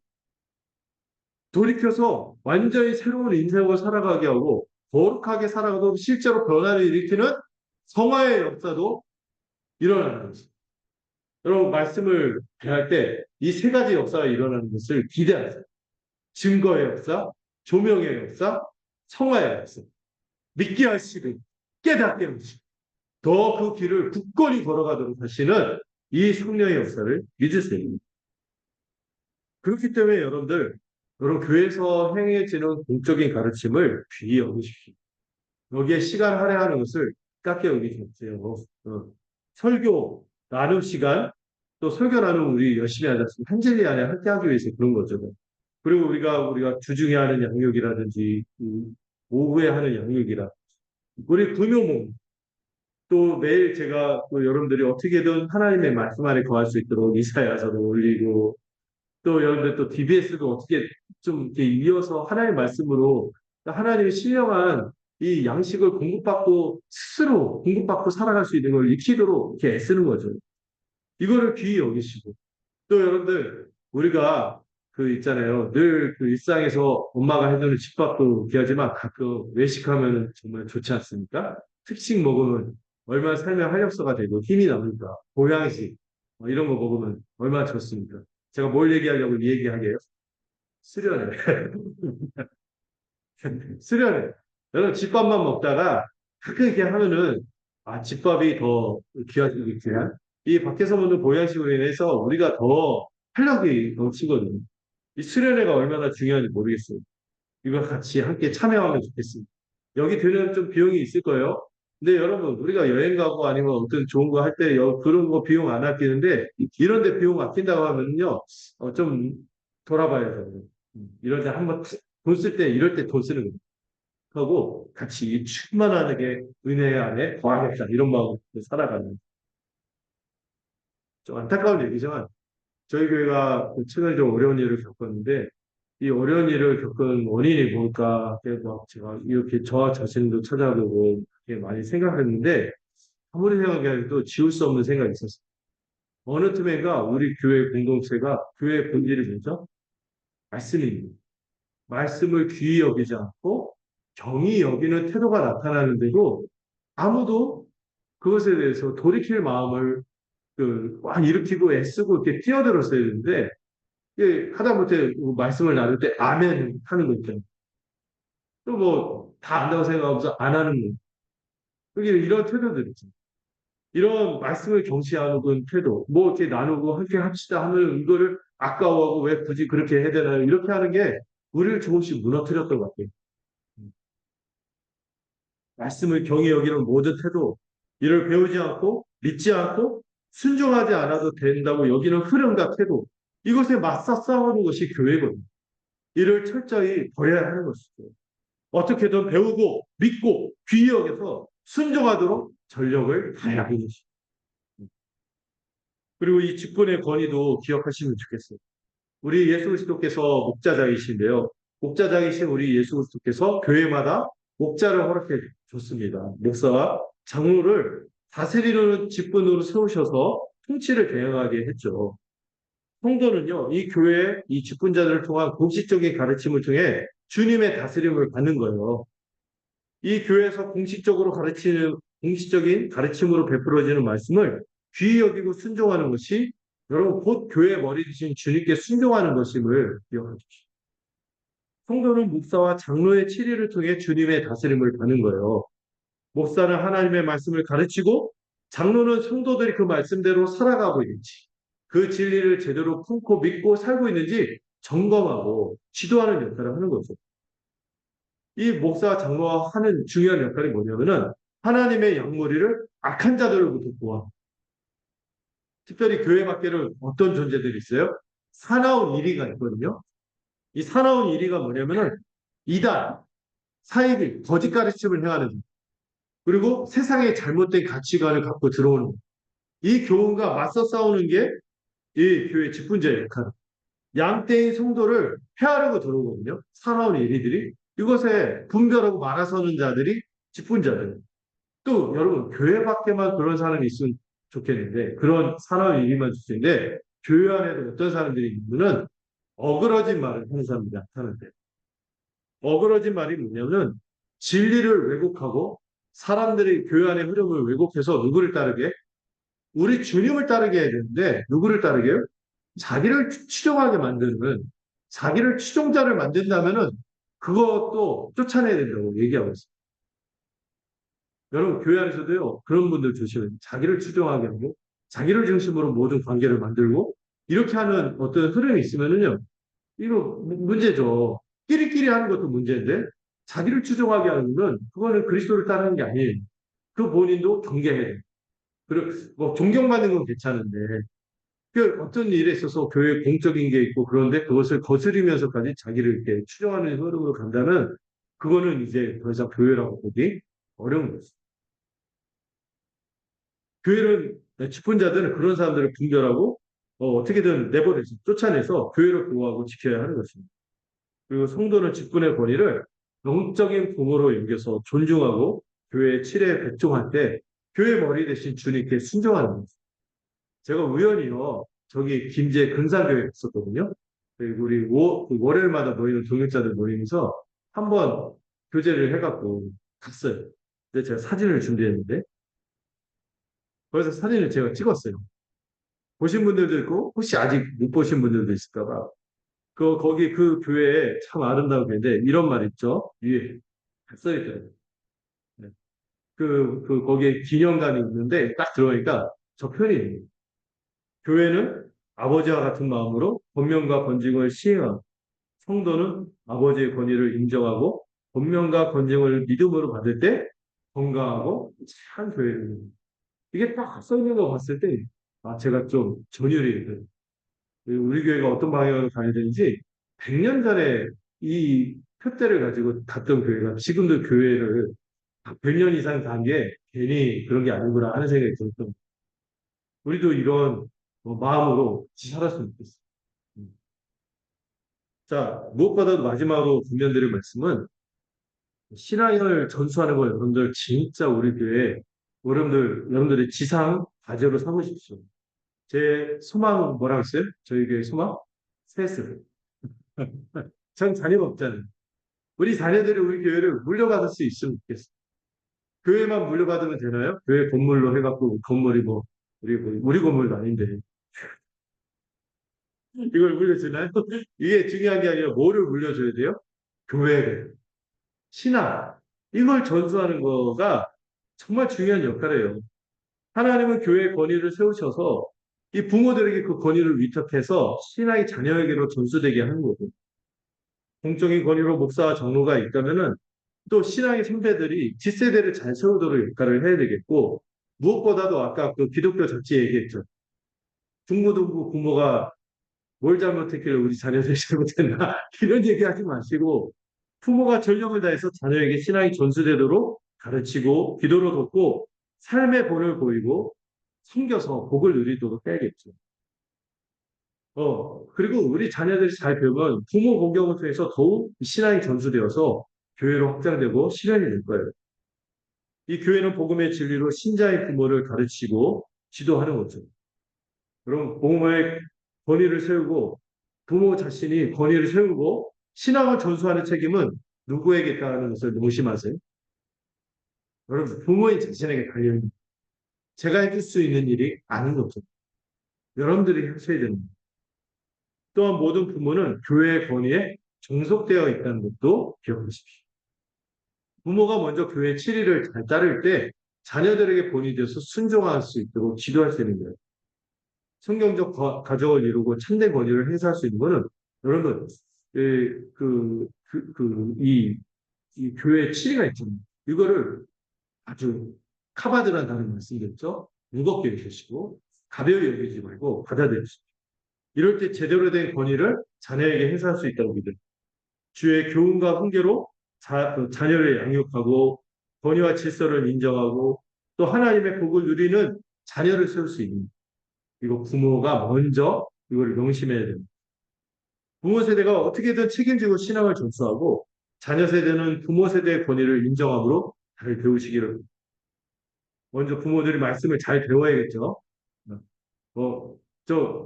돌이켜서 완전히 새로운 인생을 살아가게 하고 거룩하게 살아가도 실제로 변화를 일으키는 성화의 역사도 일어나는 거죠. 여러분 말씀을 대할 때 이 세 가지 역사가 일어나는 것을 기대하세요. 증거의 역사, 조명의 역사, 성화의 역사, 믿게 하시고 깨닫게 하시고 더 그 길을 굳건히 걸어가도록 하시는 이 성령의 역사를 믿으세요. 그렇기 때문에 여러분 교회에서 행해지는 공적인 가르침을 귀히 여기십시오. 여기에 시간 할애하는 것을 깎게 여기지 마세요. 설교 나눔 시간 또 설교 나눔 우리 열심히 하자. 한절이 안에 함께 하기 위해서 그런 거죠. 그리고 우리가 주중에 하는 양육이라든지 오후에 하는 양육이라 우리 금요모 또 매일 제가 또 여러분들이 어떻게든 하나님의 말씀 안에 거할 수 있도록 이사야서도 올리고 또 여러분들 또 DBS도 어떻게 좀 이렇게 이어서 하나님의 말씀으로 하나님의 신령한 이 양식을 공급받고 스스로 공급받고 살아갈 수 있는 걸 익히도록 이렇게 애쓰는 거죠. 이거를 귀히 여기시고 또 여러분들 우리가 그 있잖아요. 늘 그 일상에서 엄마가 해주는 집밥도 귀하지만 가끔 외식하면 정말 좋지 않습니까? 특식 먹으면 얼마나 삶의 활력소가 되고 힘이 납니까? 보양식 이런 거 먹으면 얼마나 좋습니까? 제가 뭘 얘기하려고 이 얘기하게요? 수련회. 수련회. 여러분 집밥만 먹다가 가끔 이렇게 하면은 집밥이 더 귀하지 귀한 이 밖에서 먹는 보양식으로 인해서 우리가 더 활력이 넘치거든요. 이 수련회가 얼마나 중요한지 모르겠어요. 이거 같이 함께 참여하면 좋겠습니다. 여기 드는 좀 비용이 있을 거예요. 근데 여러분, 우리가 여행 가고 아니면 어떤 좋은 거 할 때 그런 거 비용 안 아끼는데 이런 데 비용 아낀다고 하면요, 좀 돌아봐야죠. 이런 데 한번 돈 쓸 때 이럴 때 돈 쓰는 거 하고 같이 충만하게 은혜 안에 거하겠다 이런 마음으로 살아가는 좀 안타까운 얘기지만 저희 교회가 최근에 좀 어려운 일을 겪었는데 이 어려운 일을 겪은 원인이 뭘까? 그래서 제가 이렇게 저 자신도 찾아보고 많이 생각했는데 아무리 생각해도 지울 수 없는 생각이 있었어요. 어느 틈엔가 우리 교회 공동체가 교회 본질이 뭐죠? 말씀입니다. 말씀을 귀히 여기지 않고 경히 여기는 태도가 나타나는데도 아무도 그것에 대해서 돌이킬 마음을 막 일으키고 애쓰고 이렇게 뛰어들었어야 되는데 하다못해 말씀을 나눌 때 아멘 하는 거 있잖아요. 또 뭐 다 안다고 생각하면서 안 하는 거. 그게 이런 태도들 있죠. 이런 말씀을 경시하는 태도, 뭐 이렇게 나누고 함께 합시다 하면 이거를 아까워하고 왜 굳이 그렇게 해야 되나요? 이렇게 하는 게 우리를 조금씩 무너뜨렸던 것 같아요. 말씀을 경히 여기는 모든 태도, 이를 배우지 않고 믿지 않고 순종하지 않아도 된다고 여기는 흐름과 태도, 이것에 맞서 싸우는 것이 교회거든요. 이를 철저히 버려야 하는 것이죠. 어떻게든 배우고 믿고 귀히 여겨서 순종하도록 전력을 다해야 하는 것이죠. 그리고 이 직분의 권위도 기억하시면 좋겠어요. 우리 예수 그리스도께서 목자장이신데요. 목자장이신 우리 예수 그리스도께서 교회마다 목자를 허락해 줬습니다. 목사와 장로를 다스리는 직분으로 세우셔서 통치를 대행하게 했죠. 성도는요, 이 교회, 이 직분자들을 통한 공식적인 가르침을 통해 주님의 다스림을 받는 거예요. 이 교회에서 공식적으로 가르치는, 공식적인 가르침으로 베풀어지는 말씀을 귀히 여기고 순종하는 것이 여러분 곧 교회의 머리 되신 주님께 순종하는 것임을 기억해 주십시오. 성도는 목사와 장로의 치리를 통해 주님의 다스림을 받는 거예요. 목사는 하나님의 말씀을 가르치고 장로는 성도들이 그 말씀대로 살아가고 있는지 그 진리를 제대로 품고 믿고 살고 있는지 점검하고 지도하는 역할을 하는 거죠. 이 목사와 장로가 하는 중요한 역할이 뭐냐면은 하나님의 양머리를 악한 자들로부터 보호합니다. 특별히 교회 밖에는 어떤 존재들이 있어요? 사나운 이리가 있거든요. 이 사나운 이리가 뭐냐면은 이단, 사이비, 거짓 가르침을 행하는 그리고 세상의 잘못된 가치관을 갖고 들어오는 이 교훈과 맞서 싸우는 게 이 교회 직분자의 역할입니다. 양떼인 성도를 폐하려고 들어오거든요. 사나운 이리들이 이것에 분별하고 막아서는 자들이 직분자들. 또 여러분 교회 밖에만 그런 사람이 있으면 좋겠는데 그런 사나운 일이만 있을 텐데 교회 안에도 어떤 사람들이 있냐면은 어그러진 말을 하는 사람들이 나타나는데 어그러진 말이 뭐냐면 진리를 왜곡하고 사람들이 교회 안의 흐름을 왜곡해서 누구를 따르게 우리 주님을 따르게 해야 되는데 누구를 따르게 해요? 자기를 추종하게 만드는 자기를 추종자를 만든다면은 그것도 쫓아내야 된다고 얘기하고 있어요. 여러분, 교회 안에서도요, 그런 분들 조심해요. 자기를 추종하게 하고, 자기를 중심으로 모든 관계를 만들고, 이렇게 하는 어떤 흐름이 있으면은요, 이거 문제죠. 끼리끼리 하는 것도 문제인데, 자기를 추종하게 하는 건, 그거는 그리스도를 따르는 게 아니에요. 그 본인도 경계해야 돼요. 그리고 뭐 존경받는 건 괜찮은데, 그 어떤 일에 있어서 교회 공적인 게 있고, 그런데 그것을 거스리면서까지 자기를 이렇게 추종하는 흐름으로 간다면, 그거는 이제 더 이상 교회라고 보기 어려운 거죠. 교회를 짚은 자들은 그런 사람들을 분별하고 떻게든 내버려서 쫓아내서 교회를 보호하고 지켜야 하는 것입니다. 그리고 성도는 직분의 권위를 영적인 부모로 여겨서 존중하고 교회의 칠에 백종할 때 교회 머리 대신 주님께 순종하는 것입니다. 제가 우연히요 저기 김제 근사교회에 있었거든요. 그리고 우리 그 월요일마다 모이는 동역자들 모임에서 한번 교제를 해갖고 갔어요. 근데 제가 사진을 준비했는데 그래서 사진을 제가 찍었어요. 보신 분들도 있고 혹시 아직 못 보신 분들도 있을까 봐. 거기 그 교회에 참 아름다운 교회인데 이런 말 있죠. 위에 써 있어요. 네. 거기에 기념관이 있는데 딱 들어오니까 저 편이 교회는 아버지와 같은 마음으로 권면과 권징을 시행하고 성도는 아버지의 권위를 인정하고 권면과 권징을 믿음으로 받을 때 건강하고 착한 교회를 이게 딱 써 있는 거 봤을 때 아, 제가 좀 전율이 우리 교회가 어떤 방향으로 가야 되는지 100년 전에 이 표대를 가지고 갔던 교회가 지금도 교회를 100년 이상 간 게 괜히 그런 게 아니구나 하는 생각이 들었던 우리도 이런 마음으로 살았으면 좋겠어요. 음. 자, 무엇보다도 마지막으로 분명드릴 말씀은 신앙을 전수하는 거 여러분들 진짜 우리 교회 여러분들의 지상 과제로 삼으십시오. 제 소망은 뭐라고 했어요? 저희 교회 소망? 셋을. 전 자녀가 없잖아요. 우리 자녀들이 우리 교회를 물려받을 수 있으면 좋겠어요. 교회만 물려받으면 되나요? 교회 건물로 해갖고 건물이 뭐 우리 건물도 아닌데 이걸 물려주나요? 이게 중요한 게 아니라 뭐를 물려줘야 돼요? 교회를, 신앙 이걸 전수하는 거가 정말 중요한 역할이에요. 하나님은 교회의 권위를 세우셔서 이 부모들에게 그 권위를 위탁해서 신앙이 자녀에게로 전수되게 하는 거고 공적인 권위로 목사와 장로가 있다면은 또 신앙의 선배들이 뒷세대를 잘 세우도록 역할을 해야 되겠고 무엇보다도 아까 그 기독교 잡지에 얘기했죠. 중고등부 부모가 뭘 잘못했길래 우리 자녀들이 잘못했나 이런 얘기하지 마시고 부모가 전력을 다해서 자녀에게 신앙이 전수되도록 가르치고 기도로 돕고 삶의 본을 보이고 섬겨서 복을 누리도록 해야겠죠. 그리고 우리 자녀들이 잘 배우면 부모 공경을 통해서 더욱 신앙이 전수되어서 교회로 확장되고 실현이 될 거예요. 이 교회는 복음의 진리로 신자의 부모를 가르치고 지도하는 거죠. 그럼 부모의 권위를 세우고 부모 자신이 권위를 세우고 신앙을 전수하는 책임은 누구에게 있다는 것을 명심하세요. 여러분 부모인 자신에게 달려있는 제가 해줄 수 있는 일이 아닌 거죠. 여러분들이 하셔야 됩니다. 또한 모든 부모는 교회의 권위에 종속되어 있다는 것도 기억하십시오. 부모가 먼저 교회 치리를 잘 따를 때 자녀들에게 본이 되어서 순종할 수 있도록 지도할 수 있는 거예요. 성경적 가족을 이루고 참된 권위를 행사할 수 있는 것은 여러분 이 교회의 치리가 있잖아요. 이거를 아주 카바드라는 단어 말씀드렸죠. 무겁게 여기시고 가벼이 여기지 말고 받아들이십시오. 이럴 때 제대로 된 권위를 자녀에게 행사할 수 있다고 믿어요. 주의 교훈과 훈계로 자녀를 양육하고 권위와 질서를 인정하고 또 하나님의 복을 누리는 자녀를 세울 수 있는 이거 부모가 먼저 이걸 명심해야 됩니다. 부모 세대가 어떻게든 책임지고 신앙을 전수하고 자녀 세대는 부모 세대의 권위를 인정함으로 잘 배우시기를 먼저 부모들이 말씀을 잘 배워야겠죠.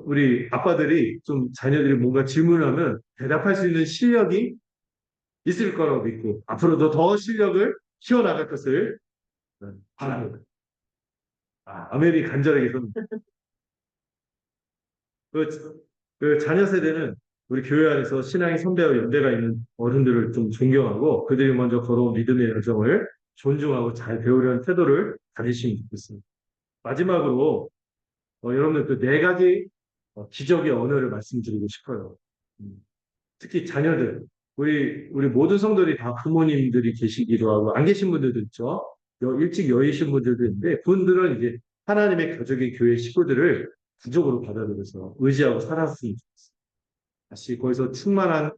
우리 아빠들이 좀 자녀들이 뭔가 질문하면 대답할 수 있는 실력이 있을 거라고 믿고 앞으로도 더 실력을 키워나갈 것을 바랍니다. 아멘이 간절하게 선. 그 자녀 세대는 우리 교회 안에서 신앙의 선배와 연대가 있는 어른들을 좀 존경하고 그들이 먼저 걸어온 믿음의 여정을 존중하고 잘 배우려는 태도를 가지시면 좋겠습니다. 마지막으로 여러분들 그 네 가지 기적의 언어를 말씀드리고 싶어요. 음, 특히 자녀들, 우리 모든 성도들이 다 부모님들이 계시기도 하고 안 계신 분들도 있죠. 일찍 여의신 분들도 있는데 그분들은 이제 하나님의 가족의 교회 식구들을 가족으로 받아들여서 의지하고 살았으면 좋겠어요. 다시 거기서 충만한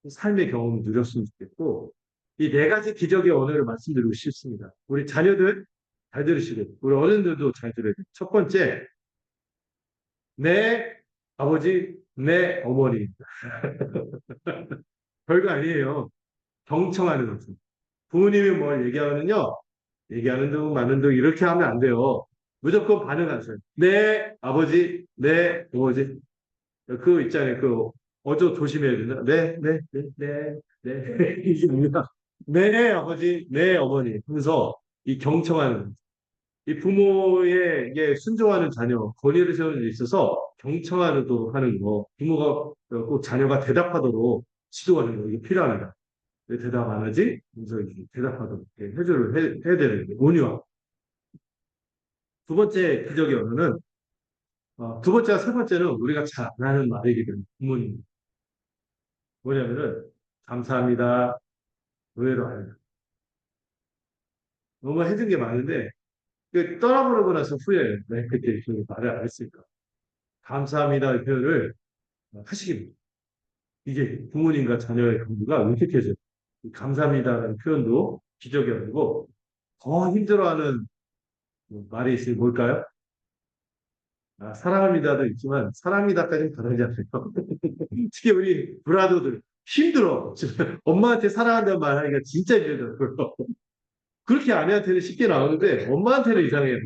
삶의 경험을 누렸으면 좋겠고 이 네 가지 기적의 언어를 말씀드리고 싶습니다. 우리 자녀들 잘 들으시고 우리 어른들도 잘 들어야 돼요. 첫 번째, 내 아버지, 내 어머니. 별거 아니에요. 경청하는 거죠. 부모님이 뭘 얘기하면요. 얘기하는 둥 마는 둥 이렇게 하면 안 돼요. 무조건 반응하세요. 네, 아버지, 네, 아버지. 그 있잖아요. 그 어조 조심해야 된다. 네, 네, 네, 네, 네. 이게 뭡니까? 네, 아버지, 네, 어머니. 하면서 이 경청하는 이 부모에게 순종하는 자녀, 권위를 세우는 데 있어서 경청하도록 하는 거, 부모가 꼭 자녀가 대답하도록 지도하는 거, 이게 필요합니다. 왜 대답 안 하지? 그래서 이제 대답하도록 해줘를 해야 되는 게 온유함. 두 번째 기적의 언어는, 두 번째와 세 번째는 우리가 잘 안 하는 말이기 때문에 부모님. 뭐냐면은, 감사합니다. 의외로 안 해요. 너무 해준 게 많은데, 떠나보내고 나서 후회해요. 왜 그때 이렇게 말을 안 했을까? 감사합니다. 이 표현을 하시기 바랍니다. 이게 부모님과 자녀의 관계가 응축해져요. 감사합니다라는 표현도 기적이 아니고 더 힘들어하는 말이 있으니 뭘까요? 사랑합니다도 있지만 사랑합니다까지는 다르지 않아요. 특히 우리 브라더들 힘들어. 엄마한테 사랑한다는 말 하기가 진짜 힘들더라고요. 그렇게 아내한테는 쉽게 나오는데 엄마한테는 이상해요.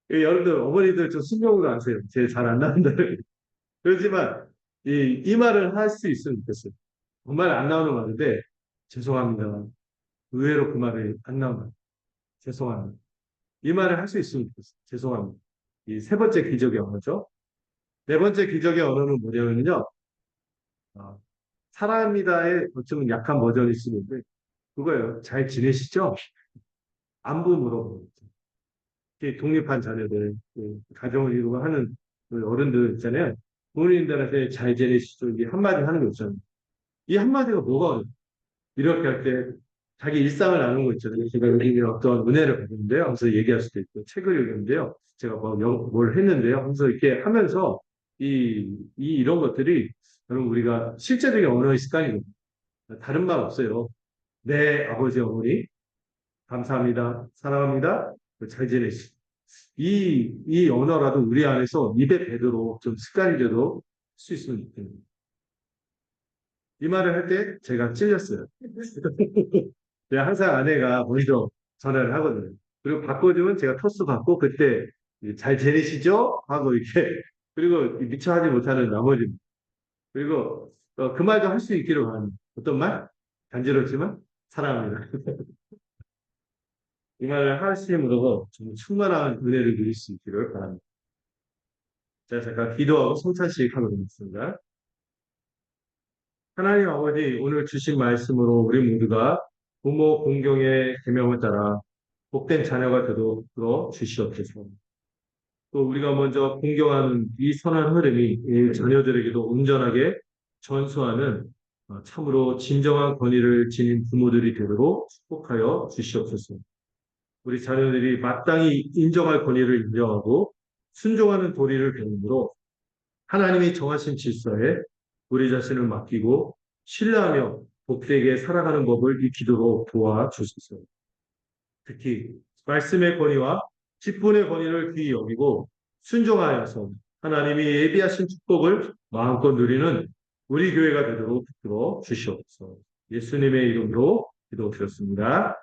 여러분들 어머니들 좀 신경을 안 써요. 제일 잘 안 나온다. 그렇지만 이 말을 할 수 있으면 좋겠어요. 정말 안 나오는 말인데 죄송합니다. 의외로 그 말이 안 나온다. 죄송합니다. 이 말을 할 수 있으면 좋겠어요. 죄송합니다. 이 세 번째 기적의 언어죠. 네 번째 기적의 언어는 뭐냐면요. 어, 사랑합니다의 어쩌면 약한 버전일 수 있는데 그거예요. 잘 지내시죠? 안부 물어보는 거죠. 특히 독립한 자녀들, 가정을 이루고 하는 그 어른들 있잖아요. 부모님들한테 잘 지내시죠? 이게 한마디 하는 거 있잖아요. 이 한마디가 뭐가 어려워요? 이렇게 할 때 자기 일상을 나누는 거 있잖아요. 제가 여기 어떤 은혜를 받았는데요. 하면서 얘기할 수도 있고, 책을 읽었는데요. 제가 뭘 했는데요. 하면서 이렇게 하면서 이런 것들이 여러분 우리가 실제적인 언어의 습관이거든요. 다른 말 없어요. 네, 아버지, 어머니, 감사합니다. 사랑합니다. 잘 지내시. 이 언어라도 우리 안에서 입에 배도록 좀 습관이 되도록 할 수 있으면 좋겠네요. 이 말을 할 때 제가 찔렸어요. 제가 항상 아내가 먼저 전화를 하거든요. 그리고 바꿔주면 제가 토스 받고 그때 잘 지내시죠? 하고 이렇게 그리고 미처 하지 못하는 나머지 그리고 그 말도 할 수 있기를 바랍니다. 어떤 말? 간지럽지만 사랑합니다. 이 말을 하심으로 좀 충만한 은혜를 누릴 수 있기를 바랍니다. 자, 잠깐 기도하고 성찬식 하도록 하겠습니다. 하나님 아버지, 오늘 주신 말씀으로 우리 모두가 부모 공경의 계명을 따라 복된 자녀가 되도록 주시옵소서. 또 우리가 먼저 공경하는 이 선한 흐름이 이 자녀들에게도 온전하게 전수하는 참으로 진정한 권위를 지닌 부모들이 되도록 축복하여 주시옵소서. 우리 자녀들이 마땅히 인정할 권위를 인정하고 순종하는 도리를 배움으로 하나님이 정하신 질서에 우리 자신을 맡기고 신뢰하며 복되게 살아가는 법을 익히도록 도와주소서. 특히 말씀의 권위와 직분의 권위를 귀히 여기고 순종하여서 하나님이 예비하신 축복을 마음껏 누리는 우리 교회가 되도록 붙들어 주시옵소서. 예수님의 이름으로 기도드렸습니다.